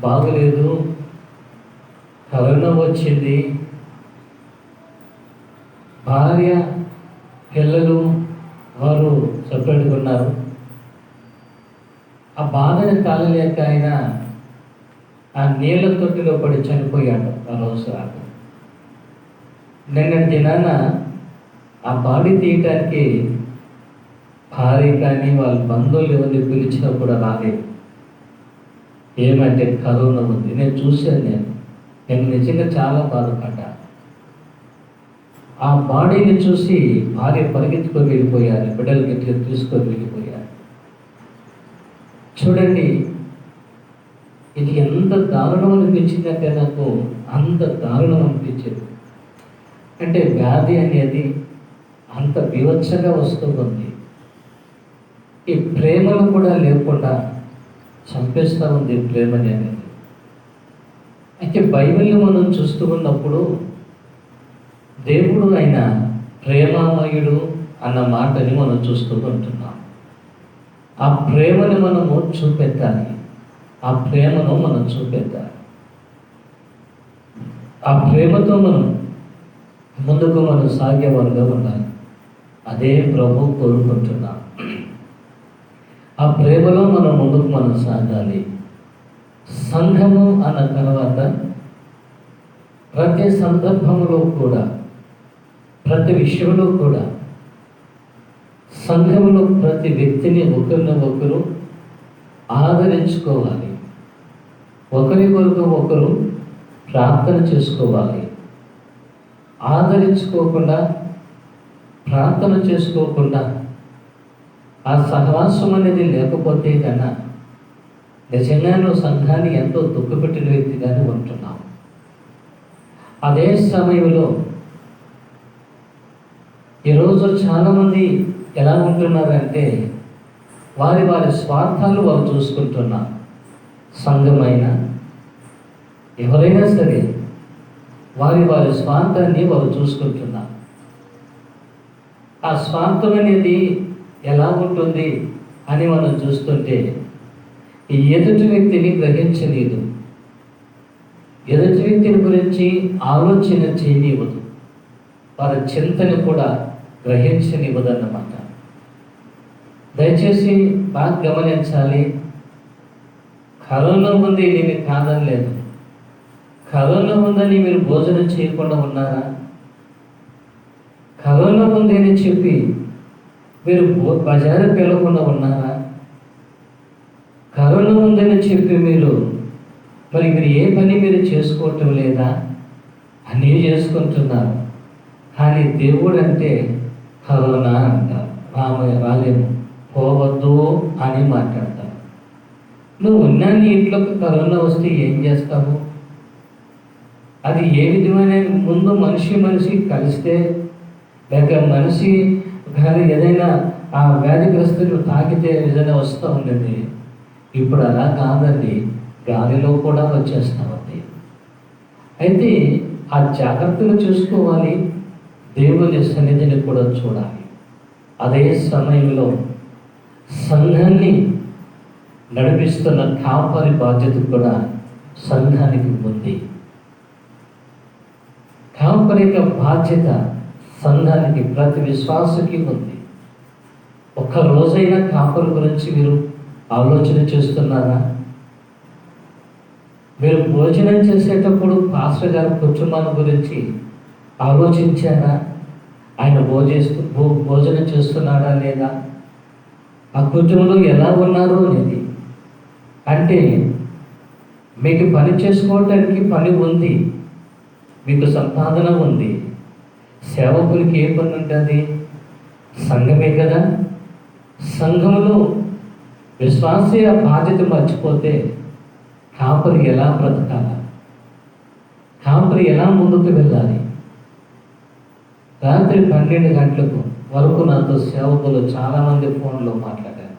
బాగలేదు, కరోనా వచ్చింది, భార్య పిల్లలు వారు సపరేట్గా ఆ బాధని తాళలేక ఆయన ఆ నీళ్ళ తొట్టిలో పడి చనిపోయాడు. ఆ రోజు రాక నిన్న దినాన ఆ బాడీ తీయటానికి భార్య కానీ వాళ్ళ బంధువులు ఎవరిని పిలిచినా కూడా రాలేదు. ఏమంటే కరోనా ఉంది. నేను చూశాను. నేను నిజంగా చాలా బాధపడ్డా. ఆ బాడీని చూసి భార్య పరిగెత్తుకొని వెళ్ళిపోయారు, బిడ్డలు గట్టిగా తీసుకొని వెళ్ళిపోయారు. చూడండి, ఇది ఎంత దారుణం అనిపించిందంటే నాకు అంత దారుణం అనిపించింది. అంటే వ్యాధి అనేది అంత బీభత్సంగా వస్తుంది. ఈ ప్రేమను కూడా లేకుండా చంపేస్తూ ఉంది ప్రేమని అనేది. అయితే బైబిల్ని మనం చూస్తూ ఉన్నప్పుడు దేవుడు ఆయన ప్రేమామయుడు అన్న మాటని మనం చూస్తూ ఉంటున్నాం. ఆ ప్రేమను మనము చూపెట్టాలి. ఆ ప్రేమను మనం చూపెట్టాలి. ఆ ప్రేమతో మనం ముందుకు మనం సాగేవారుగా ఉండాలి. అదే ప్రభు కోరుకుంటున్నాం. ఆ ప్రేమలో మనం ముందుకు మనం సాగాలి. సంఘము అన్న తర్వాత ప్రతి సందర్భంలో కూడా, ప్రతి విషయంలో కూడా సంఘంలో ప్రతి వ్యక్తిని ఒకరినొకరు ఆదరించుకోవాలి. ఒకరి కొరకు ఒకరు ప్రార్థన చేసుకోవాలి. ఆదరించుకోకుండా, ప్రార్థన చేసుకోకుండా ఆ సహవాసం అనేది లేకపోతే కన్నా నిజంగానూ సంఘాన్ని ఎంతో దుఃఖపెట్టిన వ్యక్తిగానే ఉంటున్నాం. అదే సమయంలో ఈరోజు చాలామంది ఎలా ఉంటున్నారంటే వారి స్వార్థాలు వారు చూసుకుంటున్నారు. సంఘమైనా ఎవరైనా సరే వారి స్వార్థాన్ని వారు చూసుకుంటున్నారు. ఆ స్వార్థం అనేది ఎలా ఉంటుంది అని మనం చూస్తుంటే ఈ ఎదుటి వ్యక్తిని గ్రహించలేదు. ఎదుటి వ్యక్తిని గురించి ఆలోచన చేయనివ్వదు, వారి చింతని కూడా గ్రహించనివ్వదన్నమాట. దయచేసి బాగా గమనించాలి. కరోనా ఉంది, నేను కాదని లేదు. కరోనా ఉందని మీరు భోజనం చేయకుండా ఉన్నారా? కరోనా ఉంది అని చెప్పి మీరు బజారుకి వెళ్ళకుండా ఉన్నారా? కరోనా ఉందని చెప్పి మీరు ఏ పని మీరు చేసుకోవటం లేదా? అన్నీ చేసుకుంటున్నారు. కానీ దేవుడు అంటే కరోనా అంటారు, రాలేము, పోవద్దు అని మాట్లాడతారు. నువ్వు ఉన్నా నీ ఇంట్లోకి కరోనా వస్తే ఏం చేస్తావు? అది ఏ విధమైన ముందు మనిషి కలిస్తే, లేక మనిషి కానీ ఏదైనా ఆ వ్యాధిగ్రస్తులు తాకితే ఏదైనా వస్తూ ఉండేది. ఇప్పుడు అలా కాదండి, గాలిలో కూడా వచ్చేస్తామండి. అయితే ఆ జాగ్రత్తలు చూసుకోవాలి, దేవుని సన్నిధిని కూడా చూడాలి. అదే సమయంలో సంఘాన్ని నడిపిస్తున్న కాపరి బాధ్యత కూడా సంఘానికి ఉంది. కాపరి యొక్క బాధ్యత సంఘానికి, ప్రతి విశ్వాసకి ఉంది. ఒక్క రోజైనా కాపరి గురించి మీరు ఆలోచన చేస్తున్నారా? మీరు భోజనం చేసేటప్పుడు పాస్టర్ గారి కుటుంబాన్ని గురించి ఆలోచించారా? ఆయన భోజనం చేస్తున్నాడా లేదా? ఆ కుటుంబంలో ఎలా ఉన్నారు అనేది. అంటే మీకు పని చేసుకోవడానికి పని ఉంది, మీకు సంపాదన ఉంది. సేవకునికి ఏ పని ఉంటుంది? సంఘమే కదా. సంఘంలో విశ్వాసీ ఆ బాధ్యత మర్చిపోతే కాపరి ఎలా బ్రతకాలి? కాపరి ఎలా ముందుకు వెళ్ళాలి? రాత్రి 12 గంటలకు వరకు నాతో సేవకులు చాలామంది ఫోన్లో మాట్లాడారు.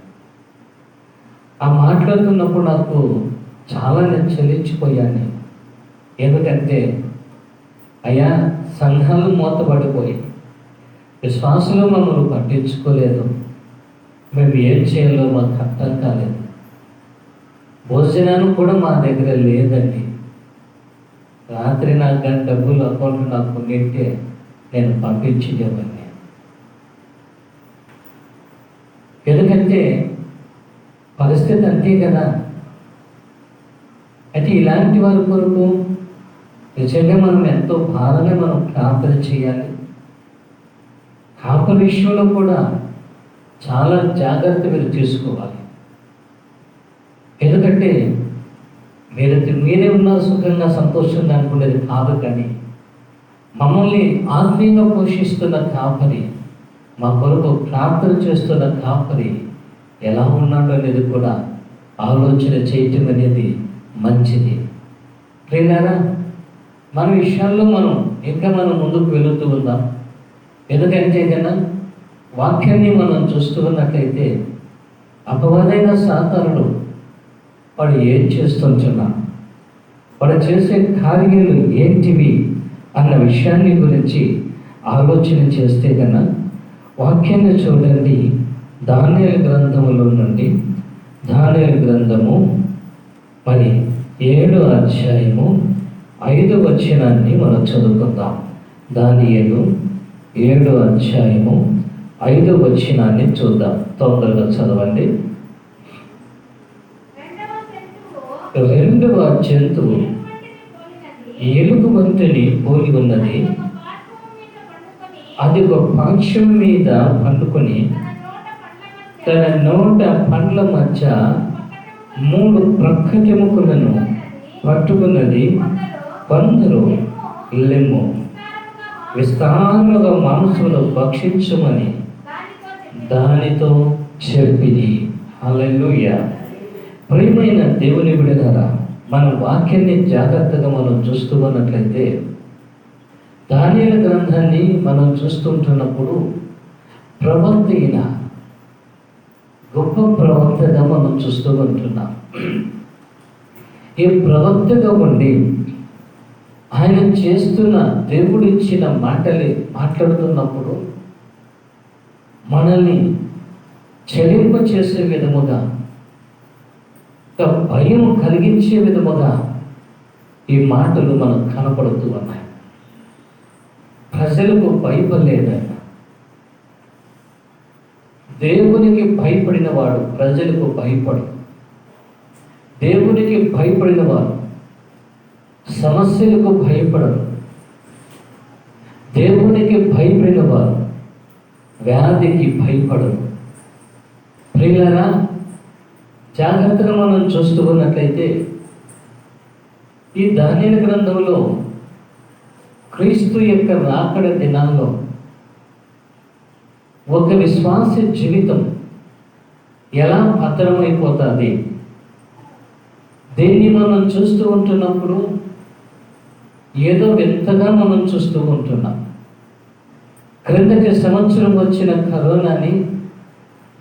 ఆ మాట్లాడుతున్నప్పుడు నాకు చాలా నేను చెల్లించిపోయాను. ఎందుకంటే అయ్యా, సంఘాలు మూతపడిపోయి విశ్వాసులు మమ్మల్ని పట్టించుకోలేదు, మేము ఏం చేయాలో మాకు అర్థం కాలేదు. భోజనాన్ని కూడా మా దగ్గర లేదండి. రాత్రి నాకు కానీ డబ్బులు అకౌంట్లో నాకు నింటే నేను పంపించేవాడిని. ఎందుకంటే పరిస్థితి అంతే కదా. అయితే ఇలాంటి వారి కొరకు నిజంగా మనం ఎంతో భారంగా మనం ప్రార్థన చేయాలి. కాపరి విషయంలో కూడా చాలా జాగ్రత్త మీరు తీసుకోవాలి. ఎందుకంటే మీరే ఉన్నారు, సుఖంగా సంతోషంగా అనుకునేది కాదు. కానీ మమ్మల్ని ఆత్మీయంగా పోషిస్తున్న కాపరి, మా కొరకు ప్రార్థన చేస్తున్న కాపరి ఎలా ఉన్నాడు అనేది కూడా ఆలోచన చేయటం అనేది మంచిది. ప్రియులారా, మన విషయాల్లో ఇంకా మనం ముందుకు వెళుతూ ఉందాం. ఎందుకంటే కన్నా వాక్యాన్ని మనం చూస్తూ ఉన్నట్లయితే అపవాదైన సాతానుడు వాడు ఏం చేస్తుంటున్నా, వాడు చేసే కార్యాలు ఏంటివి అన్న విషయాన్ని గురించి ఆలోచన చేస్తే కన్నా వాక్యాన్ని చూడండి. దానియేలు గ్రంథములో నుండి, దానియేలు గ్రంథము 7వ అధ్యాయము 5వ వచనాన్ని మనం చదువుకుందాం. దానియేలు 7వ అధ్యాయము 5వ వచనాన్ని చూద్దాం. తొందరగా చదవండి. రెండవ జంతువు ఎలుగు వంటిని పోలి ఉన్నది. అది ఒక పార్శ్వం మీద పండుకొని తన నోట పండ్ల మధ్య 3 ప్రక్కటెముకలను పట్టుకున్నది. కొందరు లెమ్ము, విస్తారముగా మాంసమును భక్షించమని దానితో చెప్పింది. హల్లెలూయా. ప్రియమైన దేవుని బిడ్డలారా, మన వాక్యాన్ని జాగ్రత్తగా మనం చూస్తూ ఉన్నట్లయితే దానియేలు గ్రంథాన్ని మనం చూస్తుంటున్నప్పుడు ప్రవక్త అయిన గొప్ప ప్రవక్తగా మనం చూస్తూ ఉంటున్నాం. ఈ ప్రవక్తగా ఉండి ఆయన చేస్తున్న దేవుడు ఇచ్చిన మాట్లాడుతున్నప్పుడు మనల్ని చెలింప చేసే విధముగా, భయం కలిగించే విధముగా ఈ మాటలు మనకు కనపడుతూ ఉన్నాయి. ప్రజలకు భయపడలేదన్న. దేవునికి భయపడిన వాడు ప్రజలకు భయపడు. దేవునికి భయపడిన వాడు సమస్యలకు భయపడరు. దేవునికి భయపడిన వారు వ్యాధికి భయపడరు. ప్రియులారా, జాగ్రత్తగా మనం చూస్తూ ఉన్నట్లయితే ఈ దానియేలు గ్రంథంలో క్రీస్తు యొక్క రాకడ దినాల్లో ఒక విశ్వాస జీవితం ఎలా భద్రమైపోతుంది, దీన్ని మనం చూస్తూ ఉంటున్నప్పుడు ఏదో వింతగా మనం చూస్తూ ఉంటున్నాం. క్రిందటి సంవత్సరం వచ్చిన కరోనాని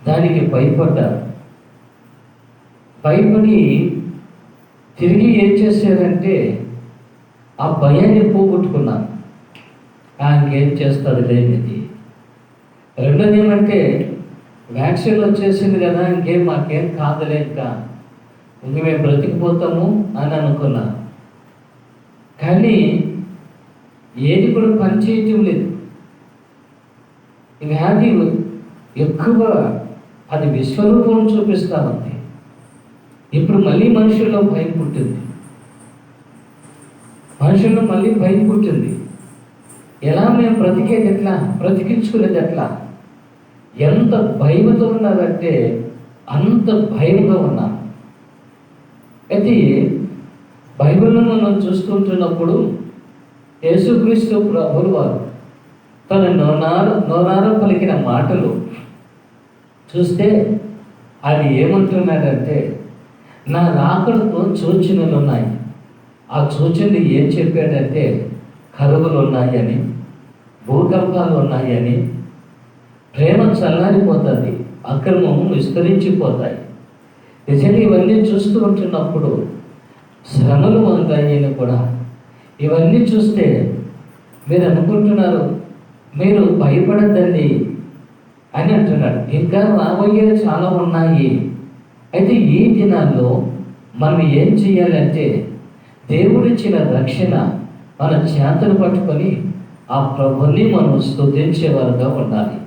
దానికి భయపడ్డారు. భయపడి తిరిగి ఏం చేశారంటే ఆ భయాన్ని పోగొట్టుకున్నారు. ఇంకేం చేస్తుంది లేనిది. రెండోది ఏమంటే వ్యాక్సిన్ వచ్చేసింది కదా, మాకేం కాదులే, ఇంక మేము బ్రతికిపోతాము అని అనుకున్నా. కానీ ఏది కూడా పనిచేయటం లేదు. ఈ వ్యాధి ఎక్కువ అది విశ్వరూపం చూపిస్తూ ఉంది. ఇప్పుడు మళ్ళీ మనుషుల్లో భయం పుట్టింది. మనుషుల్లో మళ్ళీ భయం పుట్టింది. ఎలా మేము బ్రతికేది ఎట్లా, బ్రతికించుకునేది ఎట్లా, ఎంత భయంతో ఉన్నారంటే అంత భయంగా ఉన్నారు. అయితే బైబిల్లో మనం చూస్తుంటున్నప్పుడు యేసుక్రీస్తు ప్రభువు వారు తన నోరార పలికిన మాటలు చూస్తే అది ఏమంటున్నాడంటే, నా రాకడతో సూచనలు ఉన్నాయి. ఆ సూచనలు ఏం చెప్పాడంటే కరువులు ఉన్నాయని, భూకంపాలు ఉన్నాయని, ప్రేమ చల్లారిపోతుంది, అక్రమం విస్తరించిపోతాయి. నిజంగా ఇవన్నీ చూస్తూ ఉంటున్నప్పుడు శ్రమలు ఉంటాయని కూడా ఇవన్నీ చూస్తే మీరు అనుకుంటున్నారు, మీరు భయపడద్దండి అని అంటున్నాడు. ఇంకా రాబోయేవి చాలా ఉన్నాయి. అయితే ఈ దినాల్లో మనం ఏం చేయాలంటే దేవుడిచ్చిన రక్షణ మన చేతను పట్టుకొని ఆ ప్రభుని మనం స్తుతించేవారుగా ఉండాలి,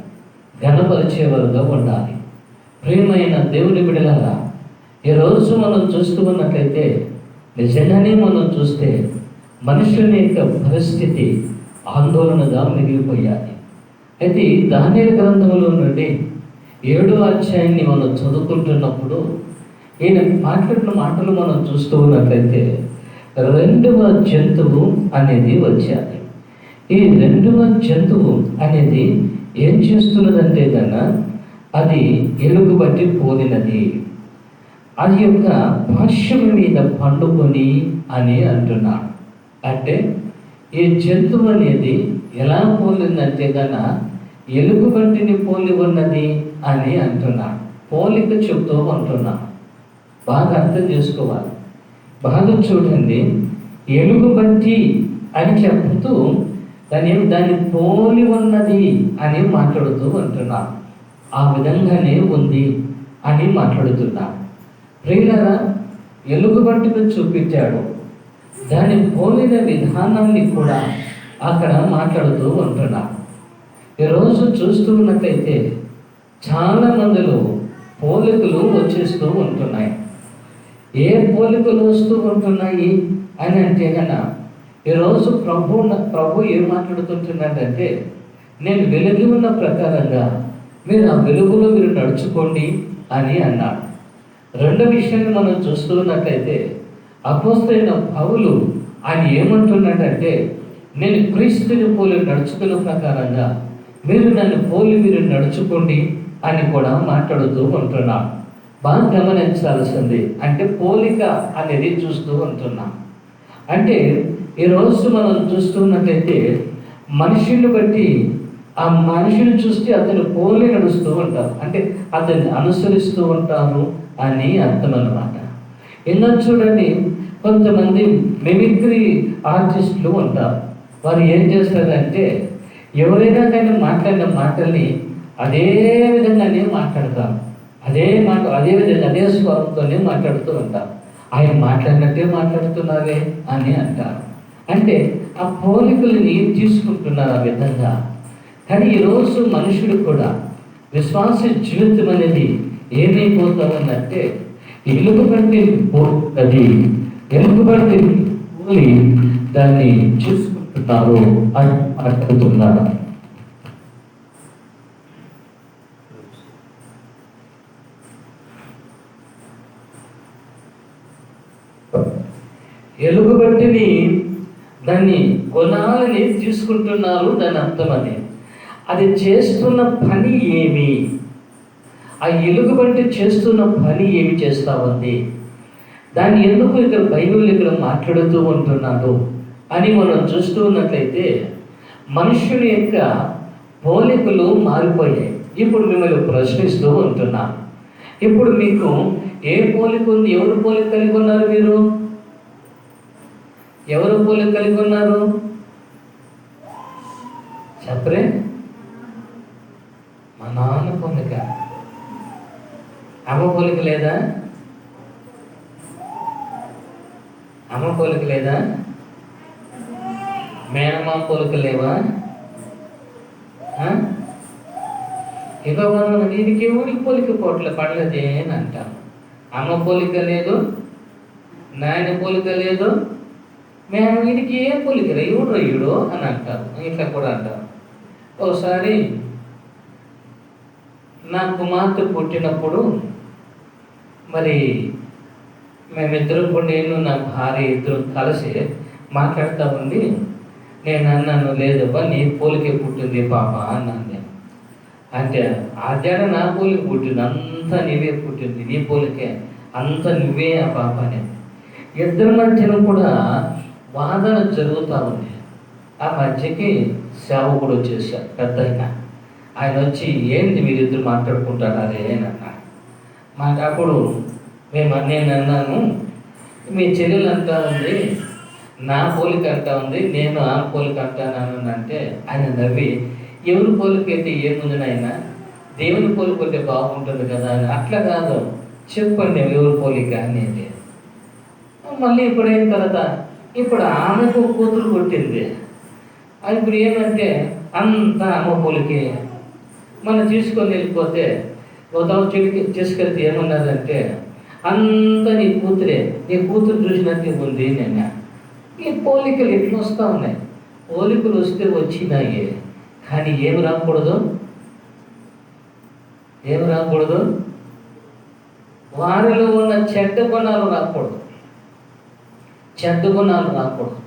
ఘనపరిచేవారుగా ఉండాలి. ప్రియమైన దేవుని బిడ్డలారా, ఈరోజు మనం చూస్తూ ఉన్నట్లయితే నిజంగానే మనం చూస్తే మనుషుని యొక్క పరిస్థితి ఆందోళనగా మిగిలిపోయాలి. అయితే దానియేలు గ్రంథంలో నుండి 7వ అధ్యాయాన్ని మనం చదువుకుంటున్నప్పుడు ఈయన మాట్లాడిన మాటలు మనం చూస్తూ ఉన్నట్లయితే 2వ జంతువు అనేది వచ్చాది. ఈ 2వ జంతువు అనేది ఏం చేస్తున్నదంటే కన్నా అది ఎలుగుబట్టి పోలినది, అది యొక్క పార్శ్వం మీద పండుకొని అని అంటున్నాడు. అంటే ఈ జంతువు అనేది ఎలా పోలిందంటే కన్నా ఎలుగుబంటిని పోలి ఉన్నది అని అంటున్నాడు. పోలిక చెప్తూ ఉంటున్నాడు. బాగా అర్థం చేసుకోవాలి. బాగా చూడండి, ఎలుగుబంటి అని చెప్తూ దాన్ని పోలి ఉన్నది అని మాట్లాడుతూ ఉంటున్నాడు. ఆ విధంగానే ఉంది అని మాట్లాడుతున్నాడు. ప్రియులారా, ఎలుగుబంటిని చూపించాడు, దాని పోలిన విధానాన్ని కూడా అక్కడ మాట్లాడుతూ ఉంటున్నాడు. ఈరోజు చూస్తూ ఉన్నట్లయితే చాలా మందిలో పోలికలు వచ్చేస్తూ ఉంటున్నాయి. ఏ పోలికలు వస్తూ ఉంటున్నాయి అని అంటే కన్నా ఈరోజు ప్రభు ఏం మాట్లాడుతుంటున్నాడంటే, నేను వెలుగు ఉన్న ప్రకారంగా మీరు ఆ వెలుగులో మీరు నడుచుకోండి అని అన్నాడు. రెండో విషయాన్ని మనం చూస్తూ ఉన్నట్లయితే అపోస్తలుడైన పౌలు ఆయన ఏమంటున్నాడంటే, నేను క్రీస్తుని పోలి నడుచుకున్న ప్రకారంగా మీరు నన్ను పోలి మీరు నడుచుకోండి అని కూడా మాట్లాడుతూ ఉంటున్నాం. బాగా గమనించాల్సింది అంటే పోలిక అనేది చూస్తూ ఉంటున్నాం. అంటే ఈరోజు మనం చూస్తున్నట్లయితే మనిషిని బట్టి ఆ మనిషిని చూస్తే అతను పోలి నడుస్తూ ఉంటారు, అంటే అతన్ని అనుసరిస్తూ ఉంటారు అని అర్థం అన్నమాట. ఎన్నో చూడండి, కొంతమంది మిమిక్రీ ఆర్టిస్టులు ఉంటారు. వారు ఏం చేస్తారంటే ఎవరైనా కానీ మాట్లాడిన మాటల్ని అదే విధంగానే మాట్లాడతారు, అదే విధంగా అదే స్వరంతోనే మాట్లాడుతూ ఉంటారు. ఆయన మాట్లాడినట్టే మాట్లాడుతున్నావే అని అంటారు. అంటే ఆ పోలికలని తీసుకుంటున్నారు ఆ విధంగా. కానీ ఈరోజు మనుషుడు కూడా విశ్వాస జీవితం అనేది ఏమైపోతా ఉందంటే ఎలుగుబంటి అది ఎలుగుబంటి పోలి దాన్ని చూసుకుంటున్నారు అని మాట్లాడుతున్నారు. ఎలుగుబంటిని దాన్ని గుణాలని తీసుకుంటున్నారు. దాని అర్థం అది చేస్తున్న పని ఏమి, ఆ ఎలుగుబంటి చేస్తున్న పని ఏమి చేస్తా ఉంది, దాన్ని ఎందుకు ఇక్కడ బైబిల్ ఇక్కడ మాట్లాడుతూ ఉంటున్నాడు అని మనం చూస్తూ ఉన్నట్లయితే మనుషుని యొక్క పోలికలు మారిపోయాయి. ఇప్పుడు మిమ్మల్ని ప్రశ్నిస్తూ ఉంటున్నాను, ఇప్పుడు మీకు ఏ పోలిక ఉంది? ఎవరు పోలిక కలిగి ఉన్నారు? మీరు ఎవరు పోలిక కలిగి ఉన్నారు చెప్పరే? మా నాన్న పోలిక. అమ్మ పోలిక లేదా? అమ్మ పోలిక లేదా? మేనమామ పోలిక లేవా? ఇక మనం దీనికి ఊరికి పోలిక పడలేదే అని అంటాం. అమ్మ పోలిక లేదు, నాయన పోలిక లేదు, మేము వీడికి ఏ పోలిక రేయుడు రేయుడు అని అంటారు. ఇట్లా కూడా అంటారు. ఒకసారి నా కుమార్తె పుట్టినప్పుడు మరి మేమిద్దరం కూడా, నేను నా భార్య ఇద్దరు కలిసి మాట్లాడుతూ ఉండి నేను అన్నాను, లేదబ్బా నీ పోలికే పుట్టింది పాప అన్నాను నేను. అంటే ఆద్యాడ నా పోలిక పుట్టింది, అంతా నీవే పుట్టింది, నీ పోలికే అంతా నువ్వే ఆ పాప అనేది. ఇద్దరి మధ్యన కూడా వాదన జరుగుతూ ఉంది. ఆ మధ్యకి సేవకుడు వచ్చేసాడు, పెద్ద ఆయన వచ్చి ఏంటి మీరిద్దరు మాట్లాడుకుంటారే అని అన్నాడు. మాకు అప్పుడు నేను అన్నాను, మీ చెల్లెలు అంటా ఉంది, నా పోలిక అంటా ఉంది, నేను ఆ పోలిక అంటాను అంటే ఆయన నవ్వి, ఎవరి పోలిక అయితే ఏముంది నాయన, దేవుని పోలిక ఉంటే బాగుంటుంది కదా అని. అట్లా కాదు, చెప్పండి ఎవరి పోలిక అనేది. మళ్ళీ ఇప్పుడు అయిన తర్వాత ఇప్పుడు ఆమెకు కూతురు పుట్టింది. అది ఇప్పుడు ఏమంటే అంతా అమ్మ పోలికే. మనం తీసుకొని వెళ్ళిపోతే ఉదయం చెడికి తీసుకెళ్తే ఏమన్నదంటే అంతా నీ కూతురే, నీ కూతురు చూసినట్టు ఉంది. నేను ఈ పోలికలు ఎట్లా వస్తూ ఉన్నాయి? పోలికలు వస్తే వచ్చినాయి, కానీ ఏమి రాకూడదు, ఏమి రాకూడదు, వారిలో ఉన్న చెడ్డ గుణాలు రాకూడదు, చెడ్డ గుణాలు రాకూడదు.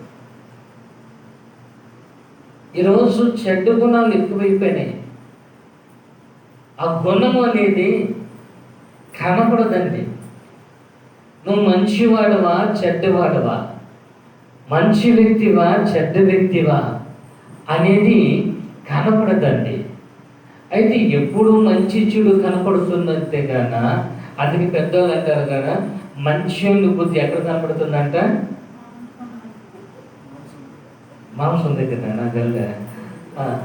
ఈరోజు చెడ్డ గుణాలు ఎక్కువైపోయినాయి. ఆ గుణం అనేది కనపడదండి. నువ్వు మంచివాడవా చెడ్డవాడవా, మంచి వ్యక్తివా చెడ్డ వ్యక్తివా అనేది కనపడదండి. అయితే ఎప్పుడు మంచి చెడు కనపడుతుందంటే గాన అందుకే పెద్దవాళ్ళు అంటారు కదా, మంచి బుద్ధి ఎక్కడ కనపడుతుందంట? మాంసం దగ్గర నాగల్ల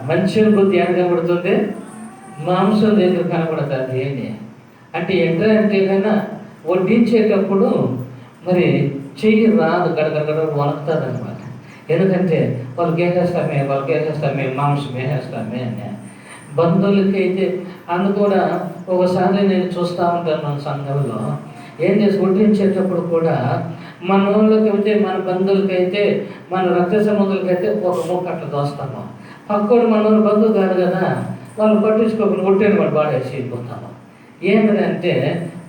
మంచి బుద్ధి ఎక్కడ కనపడుతుంది? మాంసం దగ్గర కనపడుతుంది. ఏమి అంటే ఎట్లా అంటే కన్నా వడ్డించేటప్పుడు మరి చెయ్యి రాదు, గడగడ వణుకుతుంది అనమాట. ఎందుకంటే వాళ్ళకి వేసేస్తామే మాంసం వేసేస్తామే అని. బంధువులకైతే అందు కూడా ఒకసారి నేను చూస్తూ ఉంటాను మన సంఘంలో, ఏం చేసి వడ్డించేటప్పుడు కూడా మన వాళ్ళకి అయితే, మన బంధువులకైతే, మన రక్త సంబంధులకైతే ఒక ముక్క అట్లా దోస్తాము. పక్కోడు మన వాళ్ళు బంధువు కాదు కదా, వాళ్ళు పట్టించుకోకుండా ఒట్టేని వాడు బాడేసి వెళ్ళిపోతాము. ఏంటంటే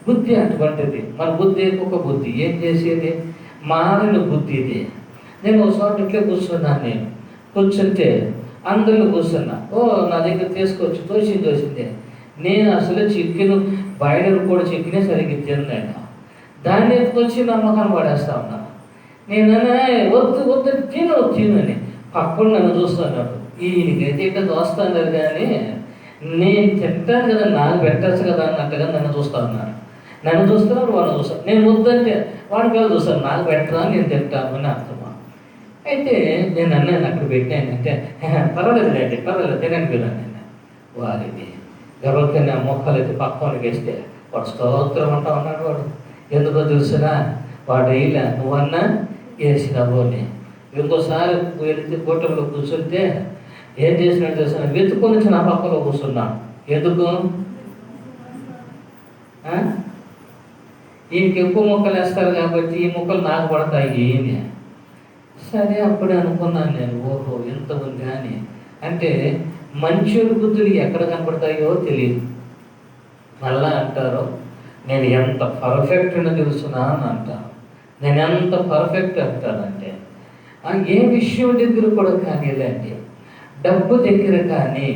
బుద్ధి అటువంటిది. మన బుద్ధి ఒక బుద్ధి ఏం చేసేది, మారిన బుద్ధి ఇది. నేను ఒకసారి ఇట్లా కూర్చున్నాను, నేను కూర్చుంటే అందరిలో కూర్చున్నా, నా దగ్గర తీసుకొచ్చి తోసింది. నేను అసలు చికెన్ బాయిలర్ కూడా చికెనే సరిగ్గా తిన్నాను, దాన్ని ఎత్తుకొచ్చి నమ్మకాన్ని పడేస్తా ఉన్నాను. నేను వద్దు తిను పక్కన నన్ను చూస్తున్నాడు. ఈయనకైతే ఇట్లా దోస్తాను కానీ నేను తింటాను కదా, నాకు పెట్టచ్చు కదా అన్నట్టుగా నన్ను చూస్తూ ఉన్నాడు. నన్ను చూస్తున్నాడు, వాడిని చూస్తాను. నేను వద్దంటే వాడికి వెళ్ళి చూస్తాను, నాకు పెట్టరా నేను తింటాను అని అర్థమా. అయితే నేను అన్నాను, అక్కడ పెట్టానంటే పర్వాలేదు తినని పిల్లని నేను. వారిది గబక్కని నా మొక్కలు అయితే పక్కనకి వేస్తే వాడు స్తోత్రం అంటా ఉన్నాడు. వాడు ఎందుకో తెలుసునా, వాడు వేయలే, నువ్వన్నా వేసినావోని. ఇంకోసారి వెళితే కూటమిలో కూర్చుంటే ఏం చేసినట్టు చేసిన వెతుకొని వచ్చి నా పక్కలో కూర్చున్నా. ఎందుకు? ఈయనకి ఎక్కువ మొక్కలు వేస్తారు కాబట్టి ఈ మొక్కలు నాకు పడతాయి అని. సరే అప్పుడే అనుకున్నాను నేను, ఓహో ఎంత ఉంది అని. అంటే మంచోడి బుద్ధులు ఎక్కడ కనపడతాయో తెలియదు. మళ్ళా అంటారు నేను ఎంత పర్ఫెక్ట్ అని తెలుసునా అని అంటాను. నేను ఎంత పర్ఫెక్ట్ అంటానంటే ఏ విషయం దగ్గర కూడా కానీలేండి, డబ్బు దగ్గర కానీ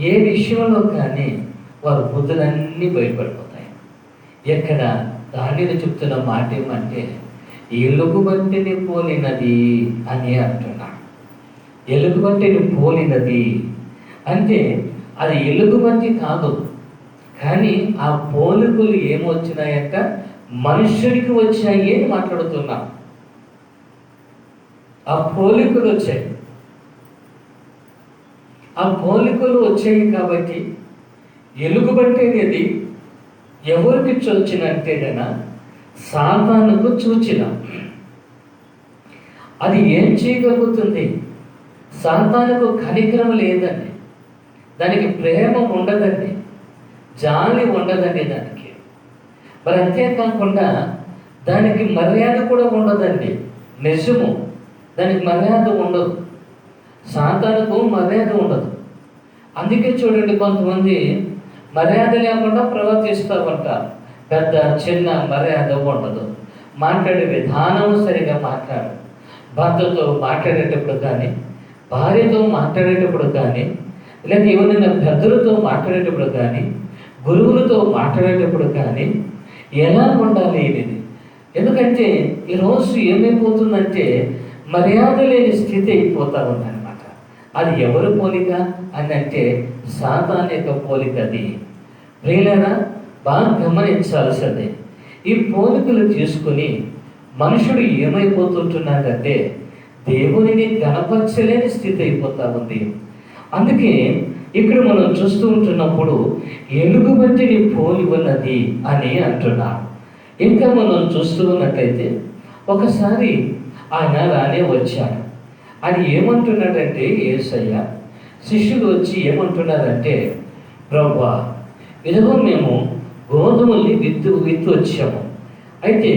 ఏ విషయంలో కానీ వారి బుద్ధులన్నీ బయటపడిపోతాయి. ఎక్కడ దానిని చెప్తున్న మాట ఏమంటే ఎలుగుబంటిని పోలినది అని అంటున్నాడు. ఎలుగుబంటిని పోలినది అంటే అది ఎలుగుబంటి కాదు, కానీ ఆ పోలికలు ఏమొచ్చినాయంట మనుష్యుడికి వచ్చాయి అని మాట్లాడుతున్నా. ఆ పోలికలు వచ్చాయి. ఆ పోలికలు వచ్చాయి కాబట్టి ఎలుగుబంటి అనేది ఎవరికి చూచినంటే గనా సాతానుకు చూచిన. అది ఏం చేయగలుగుతుంది? సాతానుకు కనికరం లేదండి, దానికి ప్రేమ ఉండదండి, జాలి ఉండదండి దానికి. మరి అంతేకాకుండా దానికి మర్యాద కూడా ఉండదండి. నిజము, దానికి మర్యాద ఉండదు. సాతానుకు మర్యాద ఉండదు. అందుకే చూడండి, కొంతమంది మర్యాద లేకుండా ప్రవర్తిస్తూ ఉంటారు. పెద్ద చిన్న మర్యాద ఉండదు. మాట్లాడే విధానం సరిగా మాట్లాడు. భర్తతో మాట్లాడేటప్పుడు కానీ, భార్యతో మాట్లాడేటప్పుడు కానీ, లేదా ఎవరైనా పెద్దలతో మాట్లాడేటప్పుడు కానీ, గురువులతో మాట్లాడేటప్పుడు కానీ ఎలా ఉండాలి అనేది. ఎందుకంటే ఈరోజు ఏమైపోతుందంటే మర్యాద లేని స్థితి అయిపోతూ ఉందన్నమాట. అది ఎవరి పోలిక అని అంటే సాతాను యొక్క పోలిక. అది ప్రియులారా బాగా గమనించాల్సిందే. ఈ పోలికలు తీసుకుని మనుషుడు ఏమైపోతుంటున్నాడంటే దేవునిని గణపరచలేని స్థితి అయిపోతూ ఉంది. అందుకే ఇక్కడ మనం చూస్తూ ఉంటున్నప్పుడు ఎలుగుబంటిని పోలి ఉన్నది అని అంటున్నాడు. ఇంకా మనం చూస్తూ ఉన్నట్లయితే ఒకసారి ఆయన రానే వచ్చాడు. ఆయన ఏమంటున్నాడంటే యేసయ్య శిష్యులు వచ్చి ఏమంటున్నారంటే, ప్రభువా ఇదిగో మేము గోధుమల్ని విత్తు వచ్చాము. అయితే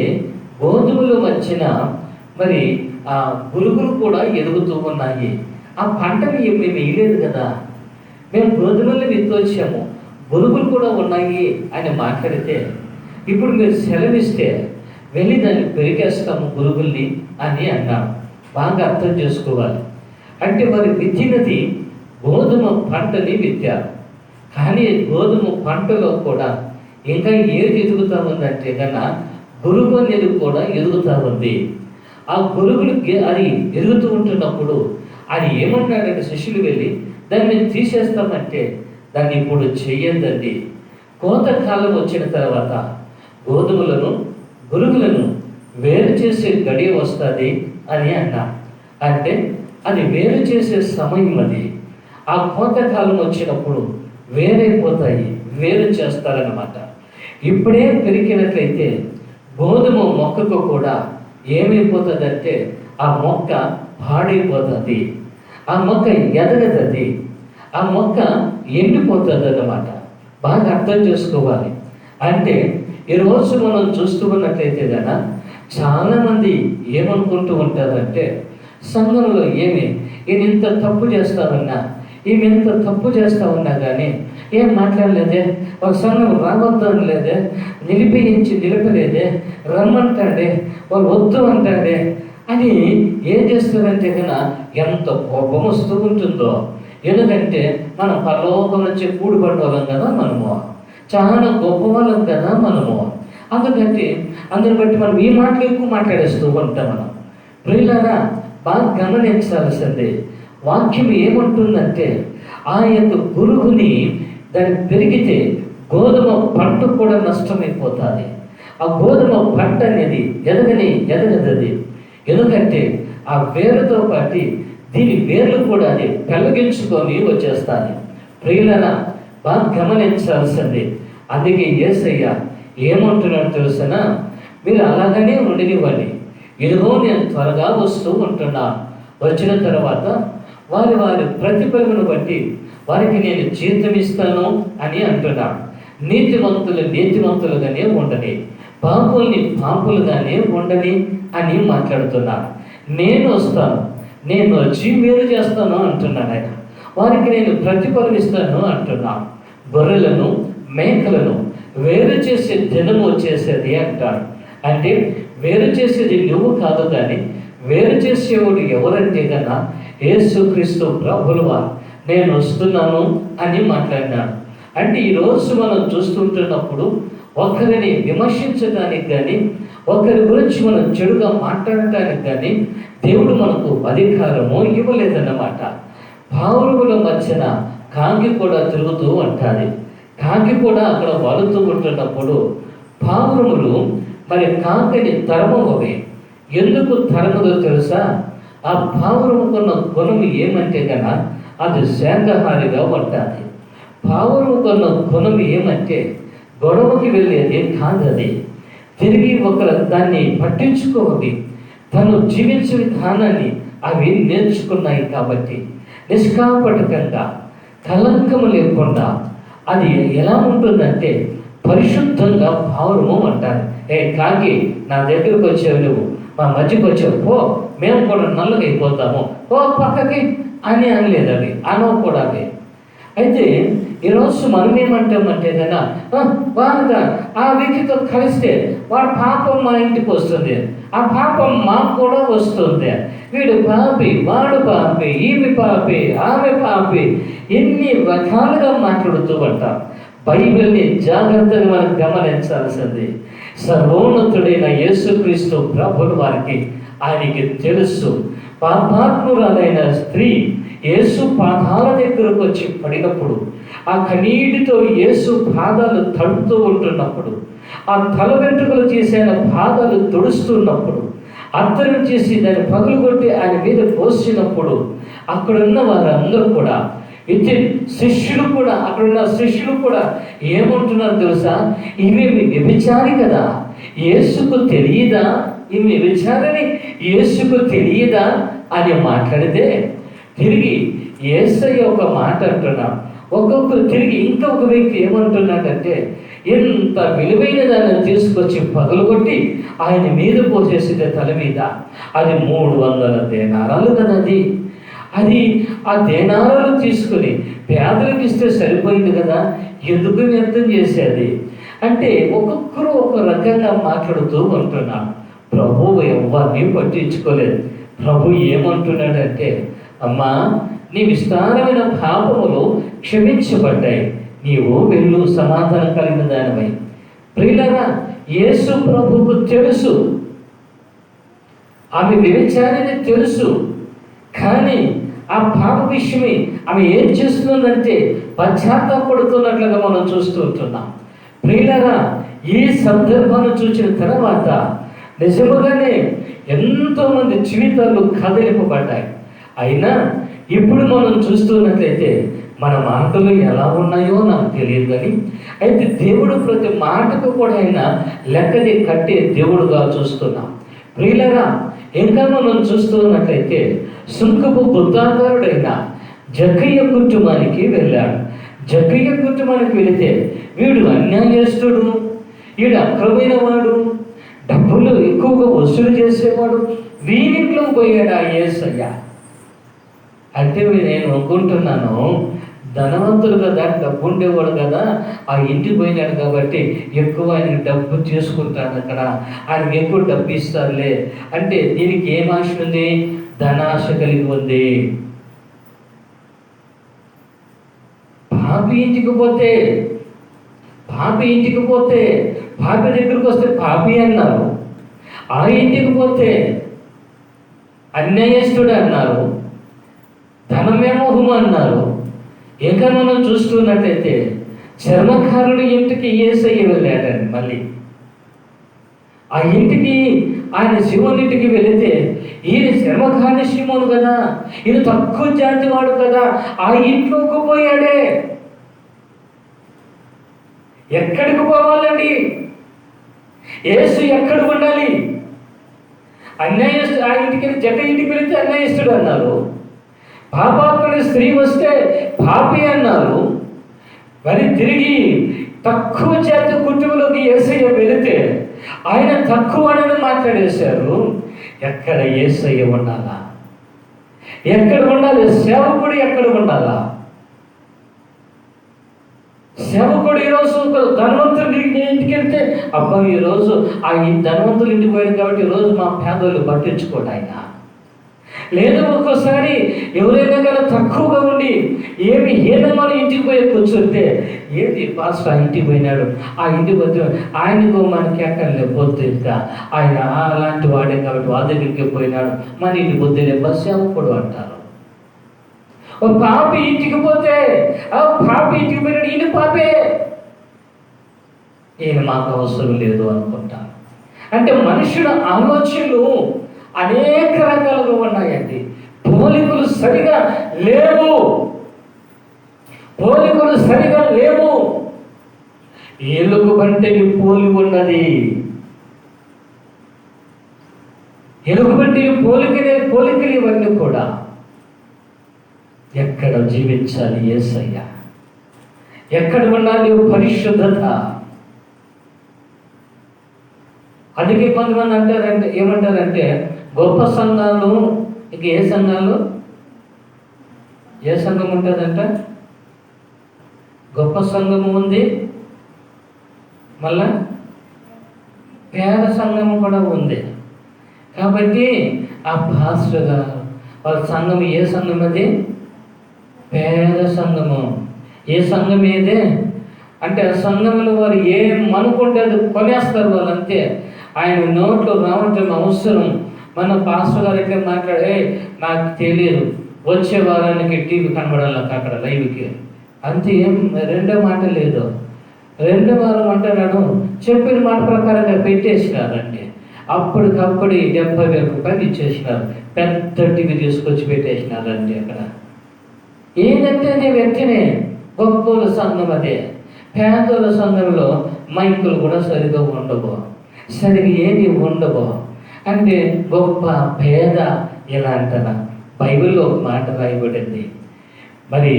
గోధుమల మధ్యన మరి ఆ పురుగులు కూడా ఎదుగుతూ ఉన్నాయి. ఆ పంటని మేము వేయలేదు కదా, మేము గోధుమల్ని విత్తు వచ్చాము, పురుగులు కూడా ఉన్నాయి అని మాట్లాడితే, ఇప్పుడు మీరు సెలవిస్తే వెళ్ళి దాన్ని పెరిగేస్తాము పురుగుల్ని అని అన్నాము. బాగా అర్థం చేసుకోవాలి. అంటే వారు విత్తినది గోధుమ పంటని విత్తారు. కానీ గోధుమ పంటలో కూడా ఇంకా ఏది ఎదుగుతూ ఉందంటే కన్నా గురుగు అనేది కూడా ఎదుగుతూ ఉంది. ఆ గురుగులకి అది ఎదుగుతూ ఉంటున్నప్పుడు అది ఏమన్నాడంటే శిష్యులు వెళ్ళి దాన్ని తీసేస్తామంటే దాన్ని ఇప్పుడు చెయ్యొద్దండి. కోతకాలం వచ్చిన తర్వాత గోధుమలను గురుగులను వేరు చేసే గడియ వస్తుంది అని అన్నా. అంటే అది వేరు చేసే సమయం అది. ఆ కోతకాలం వచ్చినప్పుడు వేరైపోతాయి, వేరు చేస్తారన్నమాట. ఇప్పుడే పెరిగినట్లయితే గోధుమ మొక్కకు కూడా ఏమైపోతుందంటే ఆ మొక్క పాడైపోతుంది, ఆ మొక్క ఎదగదది, ఆ మొక్క ఎండిపోతుంది అన్నమాట. బాగా అర్థం చేసుకోవాలి. అంటే ఈరోజు మనం చూస్తూ ఉన్నట్లయితే కదా చాలామంది ఏమనుకుంటూ ఉంటారంటే సంఘంలో ఈయన ఇంత తప్పు చేస్తామన్నా, ఈమె ఇంత తప్పు చేస్తా ఉన్నా కానీ ఏం మాట్లాడలేదే, ఒక సంఘం రావద్దని లేదే, నిలిపలేదే, రమ్మంటాడే, వాళ్ళు వద్దు అంటాడే అని ఏం చేస్తారంటే కన్నా ఎంత కోపం వస్తూ ఉంటుందో. ఎందుకంటే మనం పరలోకం నుంచి కూడిపడ్డ వాళ్ళం కదా, మనము చాలా గొప్ప వాళ్ళం కదా మనము. అందుకంటే అందరిని బట్టి మనం ఈ మాటలు ఎక్కువ మాట్లాడేస్తూ ఉంటాం మనం. ప్రియులారా బాగా గమనించాల్సిందే. వాక్యం ఏమంటుందంటే ఆ యొక్క గురుగుని దాన్ని పెరిగితే గోధుమ పంట కూడా నష్టమైపోతుంది. ఆ గోధుమ పంట అనేది ఎదగదది. ఎందుకంటే ఆ వేరుతో పాటు దీని వేర్లు కూడా అది పెళ్ళగించుకొని వచ్చేస్తాయి. ప్రియులరా బాగా గమనించాల్సింది. అందుకే యేసయ్య ఏమంటున్నాడు తెలుసనా, మీరు అలాగనే ఉండనివ్వండి, ఇదిగో నేను త్వరగా వస్తూ ఉంటున్నాను, వచ్చిన తర్వాత వారి వారి ప్రతిఫలమును బట్టి వారికి నేను జీతం ఇస్తాను అని అంటున్నాడు. నీతిమంతులు నీతిమంతులుగానే ఉండని, పాపుల్ని పాపులుగానే ఉండని అని మాట్లాడుతున్నాను. నేను వస్తాను, నేను వచ్చి మేలు చేస్తాను అంటున్నాను ఆయన. వారికి నేను ప్రతిఫలం ఇస్తాను అంటున్నాను. గొర్రెలను మేకలను వేరు చేసే దినము వచ్చేసేది అంటాడు. అంటే వేరు చేసేది నువ్వు కాదు, కానీ వేరు చేసేవాడు ఎవరంటే కన్నా యేసుక్రీస్తు ప్రభువుగా నేను వస్తున్నాను అని మాట్లాడినాడు. అంటే ఈరోజు మనం చూస్తుంటున్నప్పుడు ఒకరిని విమర్శించడానికి కానీ ఒకరి గురించి మనం చెడుగా మాట్లాడటానికి కానీ దేవుడు మనకు అధికారము ఇవ్వలేదన్నమాట. పావురముల మధ్యన కాకి కూడా తిరుగుతూ ఉంటుంది. కాకి కూడా అక్కడ వలుతూ ఉంటున్నప్పుడు పావురములు మరి కాకిని తరమవే. ఎందుకు తరమదో తెలుసా? ఆ పావురముకున్న గుణం ఏమంటే కన్నా అది శాకాహారిగా ఉంటుంది. పావురముకున్న గుణం ఏమంటే గొడవకి వెళ్ళేది కాదది. తిరిగి ఒకరు దాన్ని పట్టించుకోవాలి. తను జీవించే విధానాన్ని అవి నేర్చుకున్నాయి కాబట్టి నిష్కాపటకంగా కలంకము లేకుండా అది ఎలా ఉంటుందంటే పరిశుద్ధంగా పావురము అంటారు. కాకి నా దగ్గరకు వచ్చావు, నువ్వు మా మధ్యకు వచ్చావు, పో మేము కూడా నల్లగా అయిపోతాము, పో పక్కకి అని అనలేదు అవి, అనవు కూడా అవి. అయితే ఈరోజు మనం ఏమంటామంటే కన్నా వాడుగా ఆ వ్యక్తితో కలిస్తే వాడు పాపం మా ఇంటికి వస్తుంది, ఆ పాపం మాకు కూడా వస్తుంది, వీడు పాపి, వాడు పాపి, ఈమె పాపి, ఆమె పాపి, ఎన్ని రకాలుగా మాట్లాడుతూ ఉంటాం. బైబిల్ని జాగ్రత్తగా మనం గమనించాల్సింది. సర్వోన్నతుడైన యేసుక్రీస్తు ప్రభువు వారికి ఆయనకి తెలుసు. పాపాత్మురాలైన స్త్రీ యేసు పాదాల దగ్గరకు వచ్చి పడినప్పుడు, ఆ కన్నీటితో యేసు పాదాలు తడుపుతూ ఉంటున్నప్పుడు, ఆ తల వెంట్రుకలు చేసే పాదాలు తుడుస్తున్నప్పుడు, అత్తరం చేసి దాన్ని పగులుగొట్టి ఆయన మీద పోసినప్పుడు అక్కడున్న వారందరూ కూడా శిష్యులు కూడా అక్కడున్న శిష్యులు కూడా ఏమంటున్నారు తెలుసా? ఇవేమి వ్యభిచారి కదా, యేసుకు తెలియదా? ఇవి వ్యభిచారని యేసుకు తెలియదా అని మాట్లాడితే తిరిగి యేసయ్య ఒక మాట అంటున్నాడు. ఒక్కొక్కరు తిరిగి ఇంకొక వ్యక్తి ఏమంటున్నాడంటే ఎంత విలువైన దాన్ని తీసుకొచ్చి పగలగొట్టి ఆయన మీద పోసేసింది తల మీద. అది 300 దేనారాలు కదా. అది ఆ దేనారాలు తీసుకుని పేదలకు ఇస్తే సరిపోయింది కదా, ఎందుకు వ్యర్థం చేసేది అంటే ఒక్కొక్కరు ఒక రకంగా మాట్లాడుతూ ఉంటున్నాడు. ప్రభువు ఎవరిని పట్టించుకోలేదు. ప్రభు ఏమంటున్నాడంటే, అమ్మా నీ విస్తారమైన పాపములు క్షమించబడ్డాయి, నీవు వెళ్ళు సమాధానం కలిగిన దానివై. ప్రియులారా, యేసు ప్రభువుకు తెలుసు ఆమె వ్యభిచారిని తెలుసు, కానీ ఆ పాప విషయమే ఆమె ఏం చేస్తుందంటే పశ్చాత్తాపడుతున్నట్లుగా మనం చూస్తూ ఉంటున్నాం. ప్రియులారా, ఈ సందర్భాన్ని చూసిన తర్వాత నిజముగానే ఎంతోమంది జీవితాలు కదిలింపబడ్డాయి. అయినా ఇప్పుడు మనం చూస్తున్నట్లయితే మన మాటలు ఎలా ఉన్నాయో నాకు తెలియదు, కానీ అయితే దేవుడు ప్రతి మాటకు కూడా ఆయన లెక్కది కట్టే దేవుడుగా చూస్తున్నాం. ప్రియులారా, ఇంకా మనం చూస్తున్నట్లయితే సుంకపు బుద్ధాగారుడైన జక్కయ్య కుటుంబానికి వెళ్ళాడు. జక్కయ్య కుటుంబానికి వెళితే వీడు అన్యాయస్తుడు, వీడు అక్రమైన వాడు, డబ్బులు ఎక్కువగా వసూలు చేసేవాడు, వీనింట్లో పోయాడు ఆ యేసయ్య. అంటే నేను అనుకుంటున్నాను, ధనవంతుడు కదా, డబ్బు ఉండేవాడు కదా, ఆ ఇంటికి పోయినాడు కాబట్టి ఎక్కువ ఆయనకి డబ్బు చేసుకుంటాను, అక్కడ ఆయనకి ఎక్కువ డబ్బు ఇస్తారులే అంటే దీనికి ఏం ఆశ ఉంది? ధనాశ కలిగి ఉంది. పాపి ఇంటికి పోతే పాపి దగ్గరికి వస్తే పాపి అన్నారు, ఆ ఇంటికి పోతే అన్యాయస్తుడు అన్నారు, ధనమేమోహం అన్నారు. ఇంకా మనం చూస్తున్నట్టయితే చర్మకారుడి ఇంటికి యేసయ్య వెళ్ళాడండి. మళ్ళీ ఆ ఇంటికి ఆయన శివునింటికి వెళితే ఈయన చర్మకారుని శివును కదా, ఈయన తక్కువ జాతి వాడు కదా, ఆ ఇంట్లోకి పోయాడే. ఎక్కడికి పోవాలండి? యేసు ఎక్కడ ఉండాలి? అన్యాయస్తుడు ఆ ఇంటికి జగ ఇంటికి వెళితే అన్యాయస్తుడు అన్నారు, పాపాత్ముడి స్త్రీ వస్తే పాపి అన్నారు. మరి తిరిగి తక్కువ చేత కుటుంబంలోకి యేసయ్య వెళితే ఆయన తక్కువ అని మాట్లాడేశారు. ఎక్కడ యేసయ్య ఉండాలా? ఎక్కడ ఉండాలి? సేవకుడు ఎక్కడ ఉండాలా? సేవకుడు ఈరోజు ధనవంతుడి ఇంటికి వెళ్తే అబ్బా ఈరోజు ఆ ఈ ధనవంతులు ఇంటికి పోయాడు కాబట్టి ఈరోజు మా పేదలు పట్టించుకోడు ఆయన. లేదు ఒక్కోసారి ఎవరైనా కానీ తక్కువగా ఉండి ఏమి హీనంగా ఇంటికి పోయి కూర్చుంటే ఏంటి పాస్టర్ ఆ ఇంటికి పోయినాడు, ఆ ఇంటికి పోతే ఆయనకు మనకి ఎక్కడ లేకపోతే ఇంకా ఆయన అలాంటి వాడే కాబట్టి వాళ్ళ దగ్గరికి పోయినాడు, మన ఇంటికి పోతే బస్సు సేవకుడు అంటారు. ఓ పాపి ఇంటికి పోతే ఆ పాపి ఇంటికి పోయినాడు, ఈయన పాపే, ఈయన మాకు అవసరం లేదు అనుకుంటాను. అంటే మనుషుల ఆలోచనలు అనేక రకాలుగా ఉన్నాయండి. పోలికలు సరిగా లేవు, పోలికలు సరిగా లేవు. ఎలుగుబంటిని పోలి ఉన్నది, ఎలుగుబంటిని పోలికలు ఇవన్నీ కూడా. ఎక్కడ జీవించాలి యేసయ్య? ఎక్కడ ఉండాలి పరిశుద్ధత? అందుకే కొంతమంది అంటారంటే ఏమంటారంటే గొప్ప సంఘాలు ఇక ఏ సంఘాలు, ఏ సంఘం ఉంటుందంట? గొప్ప సంఘము ఉంది, మళ్ళా పేద సంఘము కూడా ఉంది. కాబట్టి ఆ పాస్టర్ గారు వాళ్ళ సంఘం ఏ సంఘం? అది పేద సంఘము. ఏ సంఘం ఏదే అంటే ఆ సంఘంలో వారు ఏం అనుకుంటే అది కొనేస్తారు వాళ్ళు, అంతే. ఆయన నోట్లో రావటం అవసరం. మన పాస్టర్ గారు ఎట్లా మాట్లాడే నాకు తెలియదు, వచ్చే వారానికి టీవీ కనబడాలి నాకు అక్కడ లైవ్కి, అంతే. ఏం రెండో మాట లేదు. రెండో వారం అంటున్నాడు, చెప్పిన మాట ప్రకారంగా పెట్టేసినారండి. అప్పటికప్పుడు 70,000 రూపాయలు ఇచ్చేసినారు, పెద్ద టీవీ తీసుకొచ్చి పెట్టేసినారండి అక్కడ. ఏంటంటే అది వెంటనే గొప్పల సంఘం అదే. పేదల సంఘంలో మైకులు కూడా సరిగా ఉండవు, సరిగా ఏది ఉండవు. అంటే గొప్ప పేద ఇలా అంటారా? బైబిల్లో ఒక మాట రాయబడింది. మరి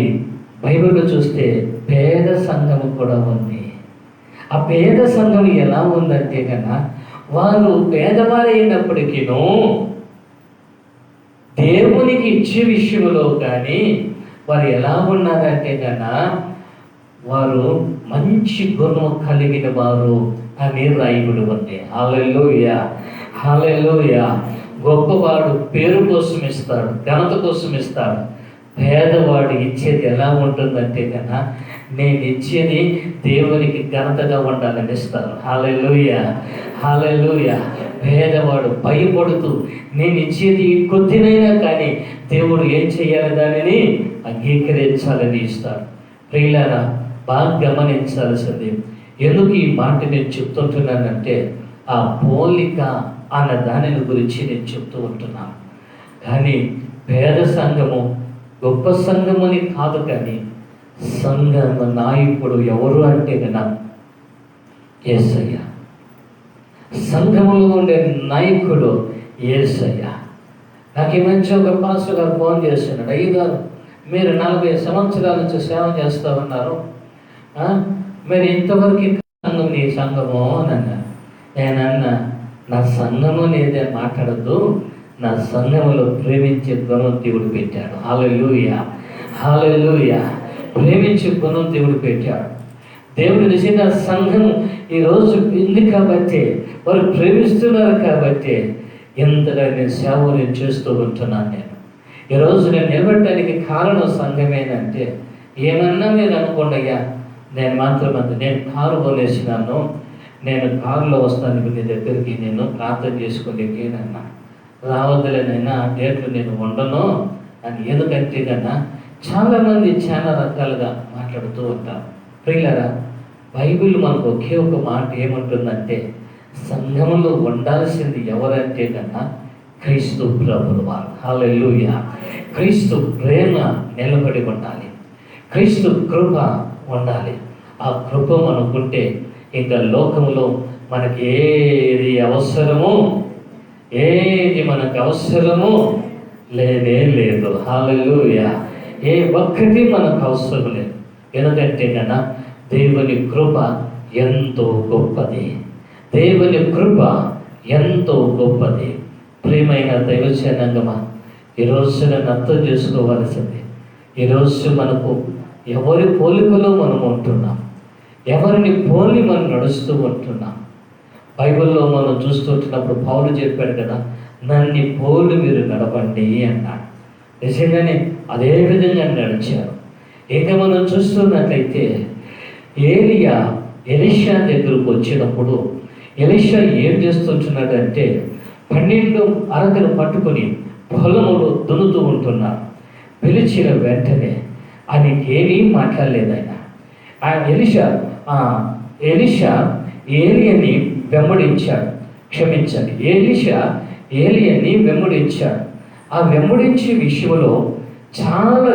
బైబిల్లో చూస్తే పేద సంఘము కూడా ఉంది. ఆ పేద సంఘం ఎలా ఉందంటే కన్నా వారు పేదవారైనప్పటికీనూ దేవునికి ఇచ్చే విషయంలో కానీ వారు ఎలా ఉన్నారంటే కన్నా వారు మంచి గుణం కలిగిన వారు అని రాయబడి ఉంది. హల్లెలూయా, హల్లెలూయా. గొప్పవాడు పేరు కోసం ఇస్తాడు, ఘనత కోసం ఇస్తాడు. పేదవాడు ఇచ్చేది ఎలా ఉంటుందంటే కన్నా నేను ఇచ్చేది దేవునికి ఘనతగా ఉండాలని ఇస్తాను. హల్లెలూయా, హల్లెలూయా. పేదవాడు భయపడుతూ నేను ఇచ్చేది కొద్దినైనా కానీ దేవుడు ఏం చేయాలి దానిని అంగీకరించాలని ఇస్తాడు. ప్రియులారా, బాగా గమనించాల్సింది. ఎందుకు ఈ మాట నేను చెప్తుంటున్నానంటే ఆ పోలిక అన్న దానిని గురించి నేను చెప్తూ ఉంటున్నాను. కానీ పేద సంఘము గొప్ప సంఘం అని కాదు, కానీ సంఘం నాయకుడు ఎవరు అంటే కన్నా యేసయ్య. సంఘములో ఉండే నాయకుడు యేసయ్య. నాకు ఈ మధ్య ఒక పాస్టర్ గారు ఫోన్ చేస్తున్నాడు, అయ్యగారు మీరు 40 సంవత్సరాల నుంచి సేవ చేస్తూ ఉన్నారు, మీరు ఇంతవరకు సంఘం నీ సంఘము అని అన్నారు. నేనన్నా నా సంఘము నేదే మాట్లాడద్దు, నా సంఘములో ప్రేమించే గుణం దేవుడు పెట్టాడు. హల్లెలూయా, హల్లెలూయా. ప్రేమించే గుణం దేవుడు పెట్టాడు. దేవుడు నిజంగా సంఘం ఈరోజు ఉంది కాబట్టి, వారు ప్రేమిస్తున్నారు కాబట్టి ఎంతగా నేను సేవ నేను చేస్తూ ఉంటున్నాను. నేను ఈరోజు నేను నిలబడటానికి కారణం సంఘమేనంటే ఏమన్నా మీరు అనుకోండి, అయ్యా నేను మాత్రం నేను కారు కొనేసినాను, నేను కారులో వస్తాను నీ దగ్గరికి, నేను ప్రార్థన చేసుకోలేకే అన్నా రావద్దులేనైనా ఆ డేట్లు నేను ఉండను అని. ఎందుకంటే కన్నా చాలామంది చాలా రకాలుగా మాట్లాడుతూ ఉంటారు. ప్రియులారా, బైబిల్ మనకు ఒకే ఒక మాట ఏముంటుందంటే సంఘంలో ఉండాల్సింది ఎవరంటే కన్నా క్రీస్తు ప్రభువు వారు. హల్లెలూయా. క్రీస్తు ప్రేమ నిలబడి ఉండాలి, క్రీస్తు కృప ఉండాలి. ఆ కృప మనకుంటే ఇంకా లోకంలో మనకి ఏది అవసరమో, ఏది మనకు అవసరమో లేనే లేదు. హల్లెలూయా. ఏ ఒక్కటి మనకు అవసరం లేదు. ఎందుకంటే కన్నా దేవుని కృప ఎంతో గొప్పది. దేవుని కృప ఎంతో గొప్పది. ప్రియమైన దైవజనాంగమా, ఈరోజు నన్ను అర్థం చేసుకోవాల్సింది, ఈరోజు మనకు ఎవరి పోలికలో మనం ఉంటున్నాం, ఎవరిని పోలి మనం నడుస్తూ ఉంటున్నాం. బైబిల్లో మనం చూస్తుంటున్నప్పుడు పౌలు చెప్పాడు కదా, నన్ను పోలి మీరు నడవండి అన్నాడు. నిజంగానే అదే విధంగా నడిచారు. ఇక మనం చూస్తున్నట్లయితే ఎలీషా దగ్గరకు వచ్చినప్పుడు ఎలీషా ఏం చేస్తుంటున్నాడంటే 12 అరకలు పట్టుకొని పొలములు దున్నుతూ ఉంటున్నాడు. పిలిచిన వెంటనే ఆయనకి ఏమీ మాట్లాడలేదు. ఆయన ఎలీషా ఏలియాని వెంబడించాడు. క్షమించండి, ఎలీషా ఏలియాని వెంబడించాడు. ఆ వెంబడించే విషయంలో చాలా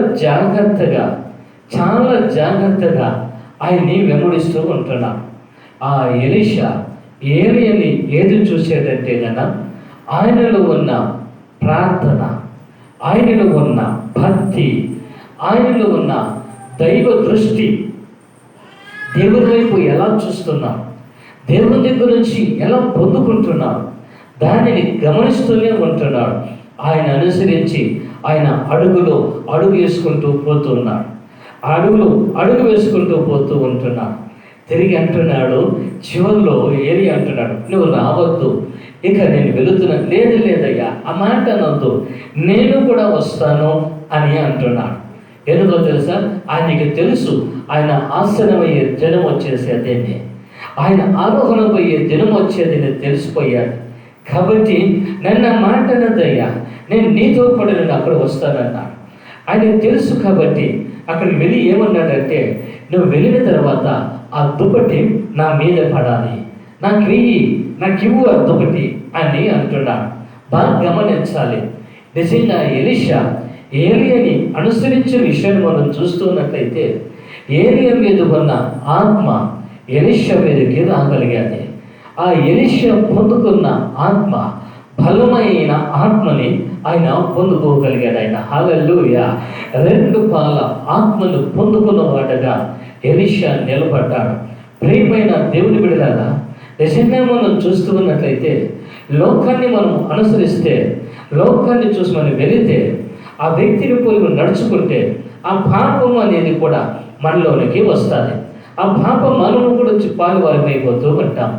జాగ్రత్తగా ఆయన్ని వెంబడిస్తూ ఉంటున్నాడు. ఆ ఎలీషా ఏలియాని ఏది చూసేటంటే కన్నా ఆయనలో ఉన్న ప్రార్థన, ఆయనలో ఉన్న భక్తి, ఆయనలో ఉన్న దైవ దృష్టి, దేవుని వైపు ఎలా చూస్తున్నాం, దేవుని దగ్గర నుంచి ఎలా పొందుకుంటున్నాం, దానిని గమనిస్తూనే ఉంటున్నాడు. ఆయన అనుసరించి ఆయన అడుగు వేసుకుంటూ పోతున్నాడు. అడుగు వేసుకుంటూ పోతూ ఉంటున్నాడు. తిరిగి అంటున్నాడు, చివరిలో ఏలి అంటున్నాడు, నువ్వు రావద్దు, ఇక నేను వెళుతున్నాను. లేదయ్యా, ఆ మాట అనొద్దు, నేను కూడా వస్తాను అని అంటున్నాడు. ఎందుకో తెలుసా, ఆయనకి తెలుసు ఆయన ఆసనమయ్యే దినం వచ్చేసేదేనే, ఆయన ఆరోహణ పోయే దినం వచ్చేదని తెలిసిపోయాడు. కాబట్టి నన్ను ఆ మాట అనద్దయ్యా, నేను నీతో కూడా నేను అక్కడ వస్తానన్నాడు. ఆయనకు తెలుసు. కాబట్టి అక్కడికి వెళ్ళి ఏమన్నాడంటే, నువ్వు వెళ్ళిన తర్వాత ఆ దుప్పటి నా మీద పడాలి, నాకు ఇవ్వు ఆ దుప్పటి అని అంటున్నాడు. బాగా గమనించాలి. నిజంగా ఎలీషా ఏలియాని అనుసరించిన విషయాన్ని మనం చూస్తున్నట్లయితే ఏలియా మీద ఉన్న ఆత్మ ఎలీషా మీదకి రాగలిగాది. ఆ ఎలీషా పొందుకున్న ఆత్మ, బలమైన ఆత్మని ఆయన పొందుకోగలిగాడు. ఆయన హల్లెలూయా. 2 పాల ఆత్మను పొందుకున్న వాడగా ఎలీషా నిలబడ్డాడు. ప్రియమైన దేవుని బిడ్డలారా, నిజంగా మనం చూస్తూ ఉన్నట్లయితే లోకాన్ని మనం అనుసరిస్తే, లోకాన్ని చూసి మనం వెళితే, ఆ వ్యక్తిని పోలి నడుచుకుంటే ఆ పాపం అనేది కూడా మనలోనికి వస్తుంది. ఆ పాపం మనము కూడా పాలువారమైపోతూ ఉంటాం.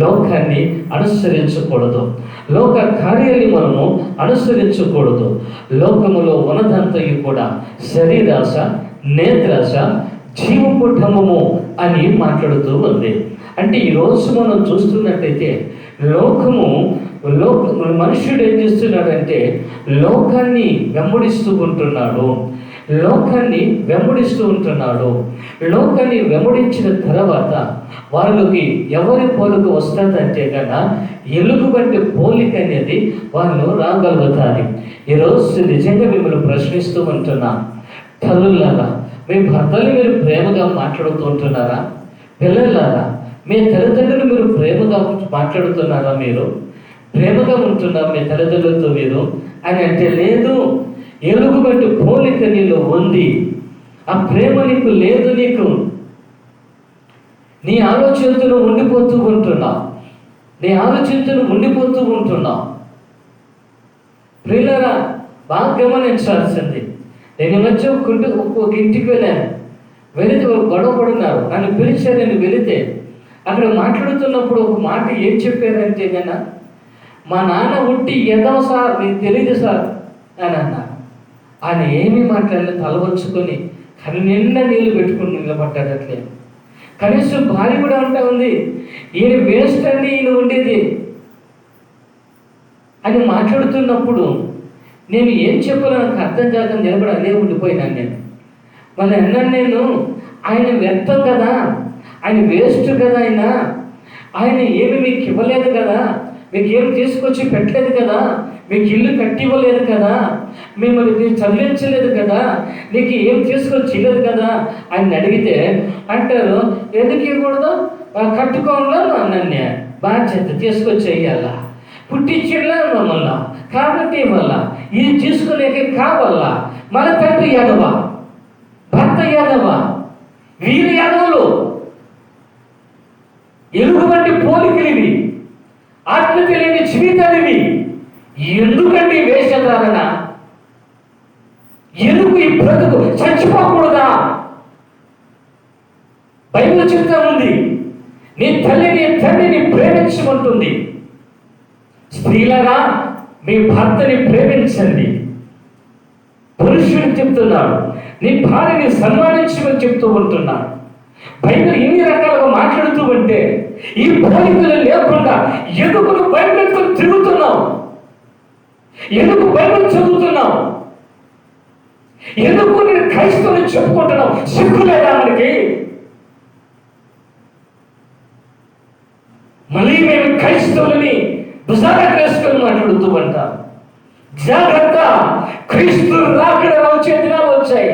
లోకాన్ని అనుసరించకూడదు, లోక కార్యాన్ని మనము అనుసరించకూడదు. లోకములో ఉన్నదంతయు కూడా శరీరాశ, నేత్రాశ, జీవపు ఢమము అని మాట్లాడుతూ ఉంది. అంటే ఈరోజు మనం చూస్తున్నట్టయితే మనుష్యుడు ఏం చేస్తున్నాడంటే లోకాన్ని వెంబడిస్తూ ఉంటున్నాడు. లోకాన్ని వెంబడించిన తర్వాత వాళ్ళకి ఎవరి పోలిక వస్తుందంటే కన్నా ఎలుగుబంటి పోలిక అనేది వాళ్ళు రాగలుగుతారు. ఈరోజు నిజంగా మిమ్మల్ని ప్రశ్నిస్తూ ఉంటున్నా, తల్లులారా, మీ భర్తలు మీరు ప్రేమగా మాట్లాడుతూ ఉంటున్నారా? పిల్లలారా, మీ తల్లిదండ్రులు మీరు ప్రేమగా మాట్లాడుతున్నారా? మీరు ప్రేమగా ఉంటున్నారా మీ తల్లిదండ్రులతో మీరు అని అంటే లేదు, ఎలుగుబంటి పోలిక నీలో ఉంది. ఆ ప్రేమ నీకు లేదు. నీకు నీ ఆలోచనతో ఉండిపోతూ ఉంటున్నావు. ప్రియులారా, బాగా గమనించాల్సింది. నేను వచ్చి ఒక ఇంటికి వెళితే ఒక గొడవ పడున్నారు. నన్ను పిలిచారు. నేను వెళితే అక్కడ మాట్లాడుతున్నప్పుడు ఒక మాట ఏం చెప్పారంటే కన్నా, మా నాన్న ఉట్టి ఎదవ సార్, నీకు తెలియదు సార్ అని అన్నారు. ఆయన ఏమీ మాట్లాడలేదు, తలవంచుకొని కళ్ళు నిండా నీళ్ళు పెట్టుకుని నిలబడ్డాడు. అట్లే కనీసం భార్య కూడా ఉంటా ఉంది, ఈయన వేస్ట్ అండి, ఈయన ఉండేది అని మాట్లాడుతున్నప్పుడు నేను ఏం చెప్పాలో నాకు అర్థం కాక నిలబడి అదే ఉండిపోయినాను. నేను మళ్ళీ అన్నాను, నేను ఆయన వ్యర్థం కదా, ఆయన వేస్ట్ కదా, ఆయన ఏమి మీకు ఇవ్వలేదు కదా, మీకు ఏం తీసుకొచ్చి పెట్టలేదు కదా, మీకు ఇల్లు కట్టివ్వలేదు కదా, మిమ్మల్ని చదివించలేదు కదా, నీకు ఏం తీసుకొచ్చి ఇవ్వలేదు కదా అని అడిగితే అంటారు, ఎందుకు ఇవ్వకూడదు, కట్టుకోవాలా నన్ను బాధ్యత తీసుకొచ్చేయాలా, పుట్టించలా మమ్మల్ని కాబట్టి వల్ల ఇది తీసుకునేకి కావాలా. మన తండ్రి యాదవ, భర్త యాదవ, వీరు యాదవులు, ఎలుగు వంటి పోలికలివి, ఆత్మ తెలియని జీవితాలివి. ఎందుకండి వేషధారణ? ఎందుకు ఈ బ్రతుకు? చచ్చిపోకూడదా? బైబిల్ చెప్తా ఉంది, నీ తల్లిని తండ్రిని ప్రేమించమంటుంది. స్త్రీలరా మీ భర్తని ప్రేమించండి. పురుషుడు చెప్తున్నాడు, నీ భార్యని సన్మానించమని చెప్తూ ఉంటున్నాడు. బైబిల్ ఇన్ని రకాలుగా మాట్లాడుతూ ఉంటే ఈ పోలికలు లేకుండా ఎందుకు నువ్వు బైబిల్ ఎత్తుకొని తిరుగుతున్నావు? ఎందుకు బైబిల్ చదువుతున్నావు? ఎందుకు నేను క్రైస్తవుని చెప్పుకుంటున్నావు? సిగ్గు లేదా మనకి? మళ్ళీ మేము క్రైస్తవులని భుజాన వేసుకొని మాట్లాడుతూ ఉంటాం. జాగ్రత్త, క్రీస్తు రాకడ వచ్చే దినాలు వచ్చాయి.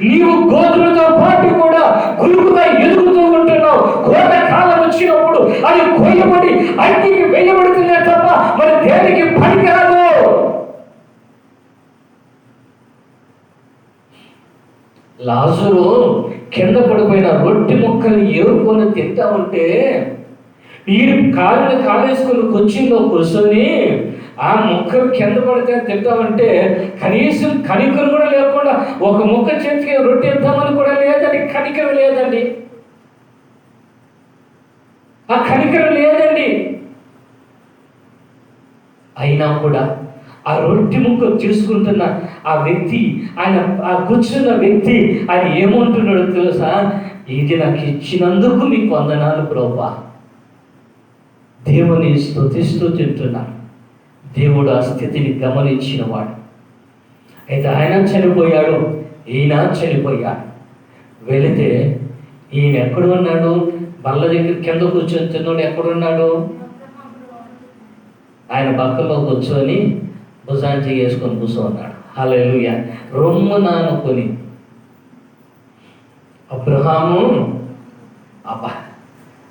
నీవు గోధుమతో పాటు కూడా గురువుగా ఎదుగుతూ ఉంటున్నావు. కోత కాలం వచ్చినప్పుడు అది కొయ్యబడి అగ్నికి వేయబడుతుందే తప్ప మరి దేనికి పనికిరాదు. లాజరు కింద పడిపోయిన రొట్టె ముక్కలు ఏరుకొని తింటా ఉంటే వీడు కాళ్ళని కాలేసుకొని కుర్చీలో కూర్చొని ఆ ముక్కలు కింద పడితే తింటామంటే కనీసం కనికరం కూడా లేకుండా ఒక ముక్క చేతికి రొట్టె ఇద్దామని కూడా లేదండి. కనికరం లేదండి, ఆ కనికరం లేదండి. అయినా కూడా ఆ రొట్టె ముక్క తీసుకుంటున్న ఆ వ్యక్తి, ఆయన ఆ కూర్చున్న వ్యక్తి ఆయన ఏమంటున్నాడు తెలుసా? ఇది నాకు ఇచ్చినందుకు మీకు వందనాలు ప్రభువా. దేవుని స్తుతిస్తూ తింటున్నాడు. దేవుడు ఆ స్థితిని గమనించిన వాడు. అయితే ఆయన చనిపోయాడు, ఈయన చనిపోయాడు. వెళితే ఈయన ఎక్కడ ఉన్నాడు? బల్ల దగ్గర కింద కూర్చొని తిన్నాడు. ఎక్కడున్నాడు? ఆయన పక్కలో కూర్చొని భుజాన్ని చేసుకొని కూర్చోన్నాడు. హల్లెలూయా. రొమ్మున అనుకొని అబ్రహాము అబ్బా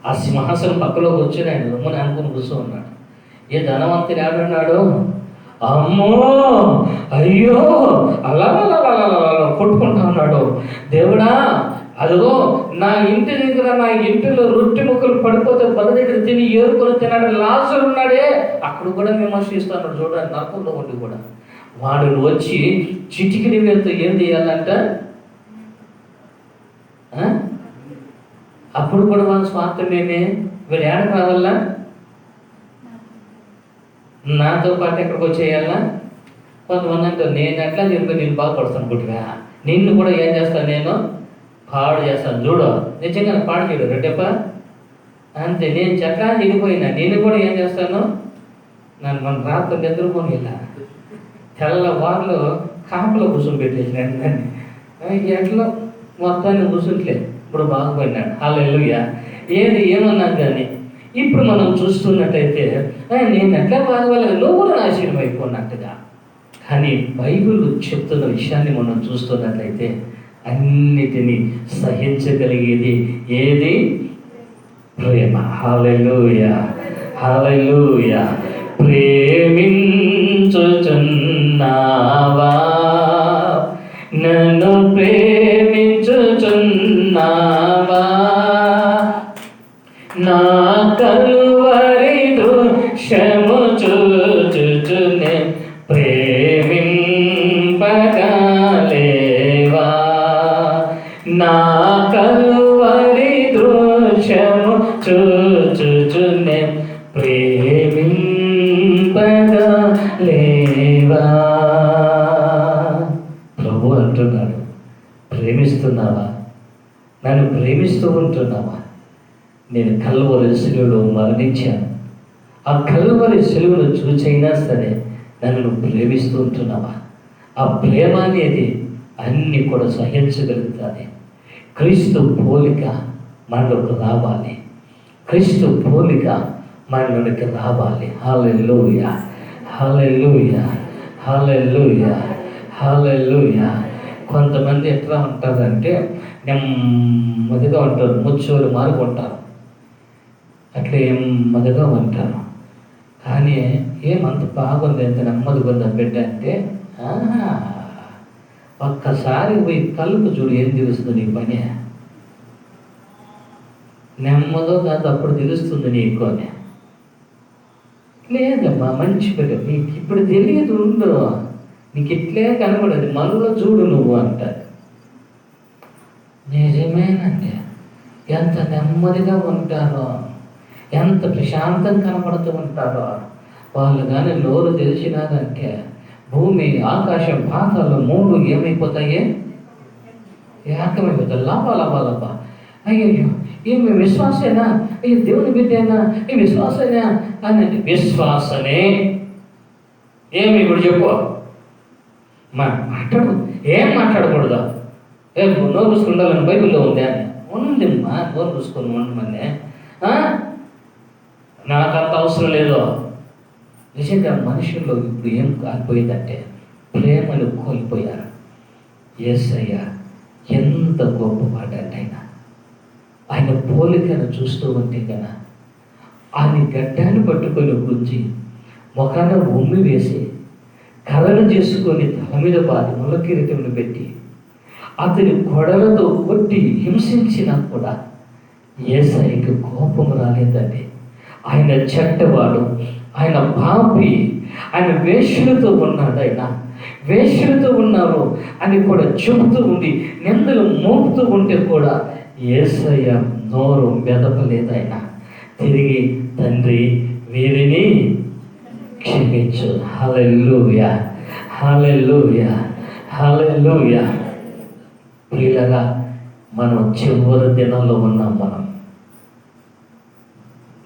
ఆ సింహాసనం పక్కలో కూర్చొని ఆయన రొమ్మున అనుకుని కూర్చోన్నాడు. ఏ ధనవంతుడు ఏడున్నాడు? అమ్మో అయ్యో అలా కొట్టుకుంటా ఉన్నాడు. దేవుడా, అదిగో నా ఇంటి దగ్గర, నా ఇంటిలో రొట్టె ముక్కలు పడిపోతే బల దగ్గర తిని ఏరుకొని తిన్నాడు. లాజరు ఉన్నాడే, అక్కడ కూడా విమర్శిస్తున్నాడు. చూడండి, నరకంలో ఉండి కూడా వాడు వచ్చి చిటికిని వేరుతో ఏం చేయాలంట? అప్పుడు కూడా వాళ్ళ స్వార్థమేమే. వీడు ఏడకు రావాలా? నాతో పాటు ఎక్కడికి వచ్చేయాలా? కొంతమంది అంటారు, నేను ఎట్లా చెప్పి నేను బాగుపడుతాను పుట్టిగా, నిన్ను కూడా ఏం చేస్తాను, నేను పాడు చేస్తాను. చూడు, నిజంగా పాడు చేయడు రెడ్డప్ప అంతే. నేను చెట్లా దిగిపోయినా నేను కూడా ఏం చేస్తాను, నన్ను మన రాత్రి నిద్రపోని ఇలా తెల్లవారులు కాపలో కూర్చోబెట్టేసినాడు దాన్ని. ఎట్లా మొత్తాన్ని కూర్చుంటలేదు. ఇప్పుడు బాగుపోయినాడు. హల్లెలూయా. ఏమన్నాను కానీ ఇప్పుడు మనం చూస్తున్నట్టయితే నేను ఎట్లా బాగోలేదు, నువ్వు కూడా నాశనం అయిపోయినట్టుగా. కానీ బైబిల్ చెప్తున్న విషయాన్ని మనం చూస్తున్నట్లయితే అన్నిటినీ సహించగలిగేది ఏది? ప్రేమ. హల్లెలూయా, హల్లెలూయా. ప్రేమించుచున్నావా, నన్ను ప్రేమించుచున్నావా, నా కలువరి దృశ్యము చూచుచునే ప్రేమింపగలేవా, నా కలువరి దృశ్యము చూచుచునే ప్రేమింపగలేవా. ప్రభు అంటున్నాడు, ప్రేమిస్తున్నావా? నన్ను ప్రేమిస్తూ ఉంటున్నావా? నేను కల్వరి శిలువలో మరణించాను. ఆ కల్వరి శిలువను చూచైనా సరే నన్ను నువ్వు ప్రేమిస్తూ ఉంటున్నావా? ఆ ప్రేమ అనేది అన్నీ కూడా సహించగలుగుతుంది. క్రీస్తు పోలిక మనలోకి రావాలి. క్రీస్తు పోలిక మనలోకి రావాలి. హల్లెలూయా, హల్లెలూయా, హల్లెలూయా, హల్లెలూయా. కొంతమంది ఎట్లా ఉంటారంటే నెమ్మదిగా ఉంటారు, ముచ్చోలు మారుకుంటారు. అట్లా నెమ్మదిగా ఉంటాను. కానీ ఏమంత బాగుంది, ఎంత నెమ్మదిగా ఉందా బిడ్డ అంటే, ఒక్కసారి పోయి కలుపు చూడు, ఏం తెలుస్తుంది నీ పని. నెమ్మదో కాదు అప్పుడు తెలుస్తుంది నీకు అని. లేదమ్మా మంచి బిడ్డ, నీకు ఇప్పుడు తెలియదు, ఉండు, నీకు ఇట్లే కనబడదు, మళ్ళీ చూడు నువ్వు అంటారు. నిజమేనండి, ఎంత నెమ్మదిగా ఉంటారో, ఎంత ప్రశాంతం కనబడుతూ ఉంటారో వాళ్ళు. కానీ నోరు తెలిసినారంటే భూమి ఆకాశం పాతాలు మూడు ఏమైపోతాయి, ఏకమైపోతాయి. లాభా అయ్యో ఏమి విశ్వాసేనా, అయ్యో దేవుని బిడ్డేనా, ఈ విశ్వాసేనా అని. విశ్వాసనే ఏమి ఇప్పుడు చెప్పు, మాట్లాడు, ఏం మాట్లాడకూడదా, నోరు చూసుకుండాలని బైబిల్లో ఉంది అని ఉందమ్మా. నోరు చూసుకొని ఉండమని నాకంత అవసరం లేదు. నిజంగా మనుషుల్లో ఇప్పుడు ఏం కాలిపోయిందంటే ప్రేమను కోల్పోయారు. యేసయ్య ఎంత గొప్పవాడంటే ఆయన పోలికను చూస్తూ ఉంటే కన్నా ఆయన గడ్డాన్ని పట్టుకొని గుంజి ముఖాన ఉమ్మి వేసి కర్రను చేసుకొని తల మీద బాధి ముళ్ళ కిరీటంను పెట్టి అతని కొడలతో కొట్టి హింసించినా కూడా యేసయ్యకి కోపం రాలేదండి. ఆయన చెడ్డవాడు, ఆయన పాపి, ఆయన వేశ్యులతో ఉన్నాడు, ఆయన వేశ్యులతో ఉన్నారు అని కూడా చెబుతూ ఉండి నిందలు మోపుతూ ఉంటే కూడా యేసయ్య నోరు మెదపలేదు. ఆయన తిరిగి తండ్రి వీరిని క్షమించు, హల్లెలూయా హల్లెలూయా హల్లెలూయా. ప్రియులగా మనం చివరి దినాల్లో ఉన్నాం.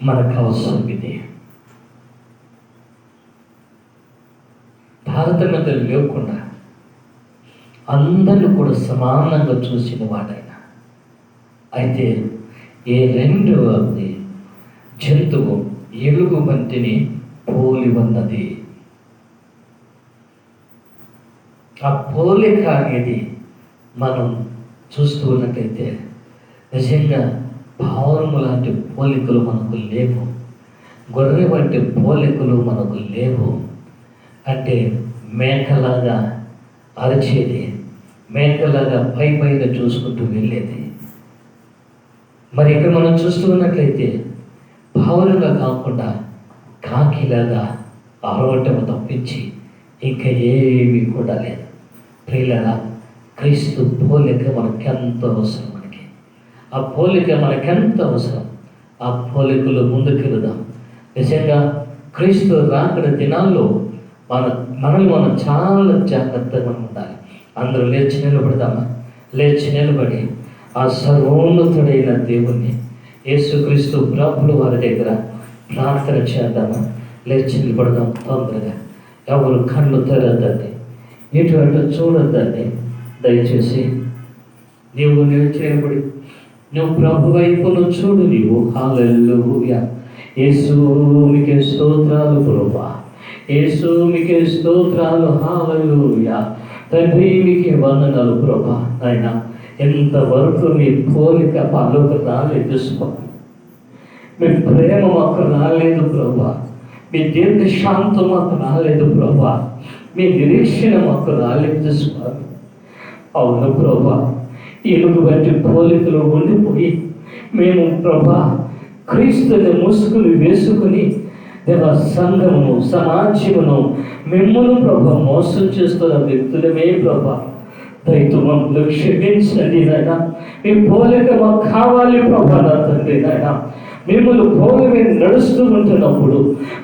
మనకు అవసరం ఇది. తారతమ్యతలు లేకుండా అందరిని కూడా సమానంగా చూసిన వాడైన. అయితే ఏ రెండవది జంతువు ఎలుగు వంటిని పోలి ఉన్నది. ఆ పోలిక అనేది మనం చూస్తూ ఉన్నట్టయితే నిజంగా పావురము లాంటి పోలికలు మనకు లేవు, గొర్రె వంటి పోలికలు మనకు లేవు. అంటే మేకలాగా అరిచేది, మేకలాగా పైన చూసుకుంటూ వెళ్ళేది. మరి ఇక్కడ మనం చూస్తూ ఉన్నట్లయితే పావురంగా కాకుండా కాకిలాగా అరవటం తప్పించి ఇంకా ఏమీ కూడా లేదు. ప్రియులారా, క్రీస్తు పోలిక మనకెంత అవసరం. ఆ పోలిక మనకెంత అవసరం. ఆ పోలికలు ముందుకెళ్దాం. నిజంగా క్రీస్తు రాకడ దినాల్లో మనల్ని మనం చాలా జాగ్రత్తగా ఉండాలి. అందరూ లేచి నిలబడదామా? లేచి నిలబడి ఆ సర్వోన్నతుడైన దేవుణ్ణి యేసుక్రీస్తు ప్రభువుల వారి దగ్గర ప్రార్థన చేద్దామా? లేచి నిలబడదాం తొందరగా. ఎవరు కళ్ళు తెరద్దండి, ఎటువంటి చూడొద్దండి. దయచేసి నీవు నిలిచి నిలబడి నువ్వు ప్రభు వైపును చూడు. నీవు హల్లెలూయా. యేసు మీకే స్తోత్రాలు ప్రభువా, యేసు మీకే స్తోత్రాలు, హల్లెలూయా. తండ్రి మీకే వందనాలు ప్రభువా. నాయనా, ఎంతవరకు మీ పోలిక మాలోకి రాలేదు స్వామి, మీ ప్రేమ మాకు రాలేదు ప్రభువా, మీ దీర్ఘశాంతం మాకు రాలేదు ప్రభువా, మీ నిరీక్షణ మాకు రాలేదు స్వామి. అవును ప్రభువా, ఎలుగు వంటి పోలికలు ఉండిపోయి మేము ప్రభా క్రీస్తుని ముసుగులు వేసుకుని దేవ సంఘమును సమాజమును మిమ్మల్ని ప్రభా మోసం చేస్తున్న వ్యక్తులమే ప్రభా. దయతో మమ్మల్ని క్షమించండి నాయన. మీ పోలిక మాకు కావాలి ప్రభా. నా తండ్రి నాయన, మిమ్మల్ని పోలి మేము నడుస్తూ ఉంటున్నప్పుడు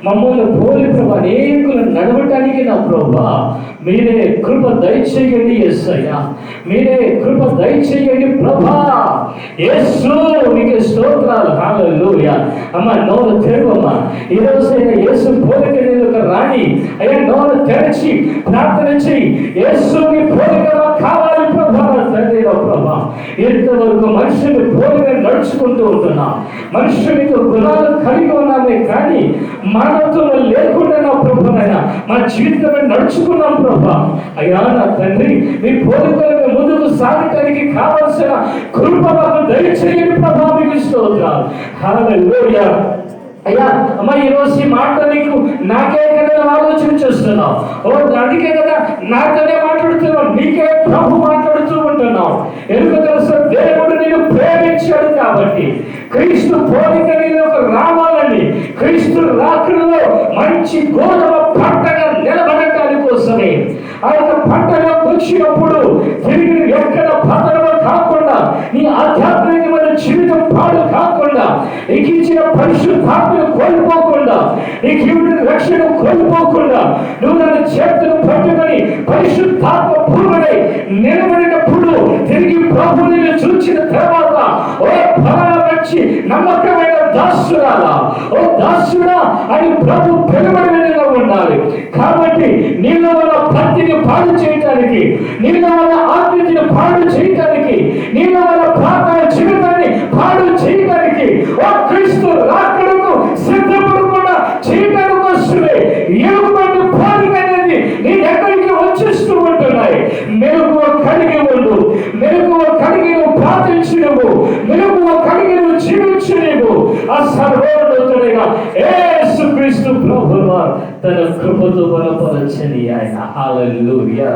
మమ్మల్ని పోలి ప్రభా అనేకులు నడవటానికి నా ప్రభా మీరే కృప దయచేయండి. యేసయ్యా, మీరే కృప దయచేయండి ప్రభా. యేసు మీకు స్తోత్రాలు, హల్లెలూయా. అమ్మ నోరు తెరవమ్మా. ఈరోజైనా యేసు పోలిక నీకు రాని అయ్యా నోరు తెరచి ప్రార్థన చెయ్యి. యేసు మీ పోలిక కావాలి ప్రభా. తండ్రి ప్రభా, ఇంతవరకు మనుషుని పోలిక నడుచుకుంటూ ఉంటున్నా, మనుషునికి గుణాలు కలిగి ఉన్నామే కానీ మానవత్వం లేకుండా నా ప్రభునైనా మా జీవితంలో నడుచుకున్నాం ప్రభా. అయ్యా నా తండ్రి, మీ పోలికలను ముందుకు సాగటానికి కావలసిన కృప మాకు దయచేయండి ప్రభా. మీకు స్తోత్రాలు. హల్లెలూయా. అయ్యా అమ్మ, ఈరోజు ఈ మాట నీకు నాకే కదా ఆలోచన చేస్తున్నావు. అందుకే కదా నాతోనే మాట్లాడుతున్నావు, నీకే ప్రభు మాట్లాడుతూ ఉంటున్నావు. ఎందుకు తెలుసా? దేవుడు నేను ప్రేమించాడు కాబట్టి, క్రీస్తు పోలిక నీలోకి రావాలని, క్రీస్తు రాకడలో మంచి గోధుమ పంటగా నిలబడటాని కోసమే ఆ యొక్క పంటగా వచ్చినప్పుడు తిరిగి ఎక్కడ పతనము కాకుండా, నీ ఆధ్యాత్మికమైన జీవితం పాడు కాకుండా, నీకు ఇచ్చిన పరిశుద్ధాత్మను కోల్పోకుండా, నీకు ఇవ్వడిన రక్షణ కోల్పోకుండా, నువ్వు నన్ను చేతులు పట్టుకొని పరిశుద్ధాత్మ పూర్వమై నిలబడినప్పుడు తిరిగి ప్రభుని చూచిన తర్వాత, ఓ ఫలానా మంచి నమ్మకమైన దాసురాలా, ఓ దాసుడా అని ప్రభు పిలవడిగా ఉండాలి. కాబట్టి నీళ్ళ వల్ల భక్తిని పాడు చేయటానికి, నీళ్ళ వల్ల ఆత్మీయతను పాడు చేయటానికి, నీళ్ళ వల్ల ప్రార్థన జీవితాన్ని పాడు చేయటానికి, ఓ క్రీస్తు రాకడకు సిద్ధపడకుండా చేయటానికి వస్తున్నాయి. ఎలుగుబంటి పోలిక అనేది నీ దగ్గరికి వచ్చేస్తూ ఉంటున్నాయి. మెలకువ కలిగి ఉండు, మెలకువ కలిగి నువ్వు ప్రార్థించు, మెలకువ కలిగి నువ్వు జీవించు. ఆ సర్వోన్నతుడైన యేసుక్రీస్తు ప్రభువు తన కృపతో బలపరచని ఆయన. హల్లెలూయా.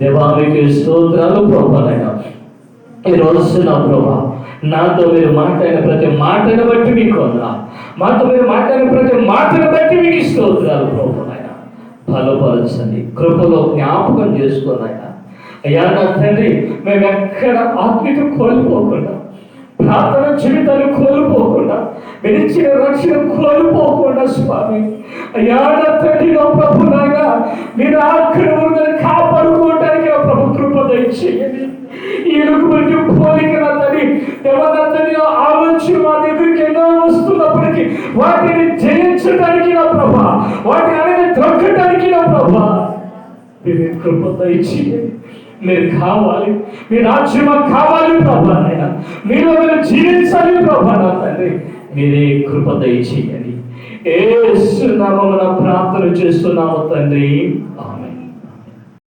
దేవానికి స్తోత్రాలు ప్రభువైనా. ఈ రోజు నా ప్రభా, నాతో మీరు మాట్లాడిన ప్రతి మాటను బట్టి మీకు వందనాలు. మాతో మీరు మాట్లాడిన ప్రతి మాటను బట్టి మీకు స్తోత్రాలు ప్రభువైనా. బలపరచండి, కృపలో జ్ఞాపకం చేసుకున్నాయన. అయ్యా నా తండ్రి, మేము ఎక్కడ ఆత్మీయత కోల్పోకుండా, ప్రార్థన జీవితాలు కోల్పోకుండా, వినిచిన రక్షణ కోల్పోకుండా స్వామి, అయ్యా నా తండ్రి, నా ప్రభు నాయన, మీరు ఆఖరి కాపాడుకోవటానికి నా ప్రభు కృప దయచేయండి. ఈ ఎలుగుబంటి పోలిక నా తండ్రి, ఎవరంతని ఆలోచన మా దగ్గరికి ఎన్నో వస్తున్నప్పటికీ వాటిని జయించడానికి నా ప్రభా, వాటిని అనేది దొరకటానికి నా ప్రభా మీరు కృప దయచేయండి. మీరు కావాలి, మీ రాజ్యం కావాలి ప్రభా. నాయన మీలో మీరు జీవించాలి ప్రభా. నా తండ్రి, మీరే కృప దయచేయండి. యేసు నామమున ప్రార్థన చేస్తున్నాము తండ్రి. ఆమేన్.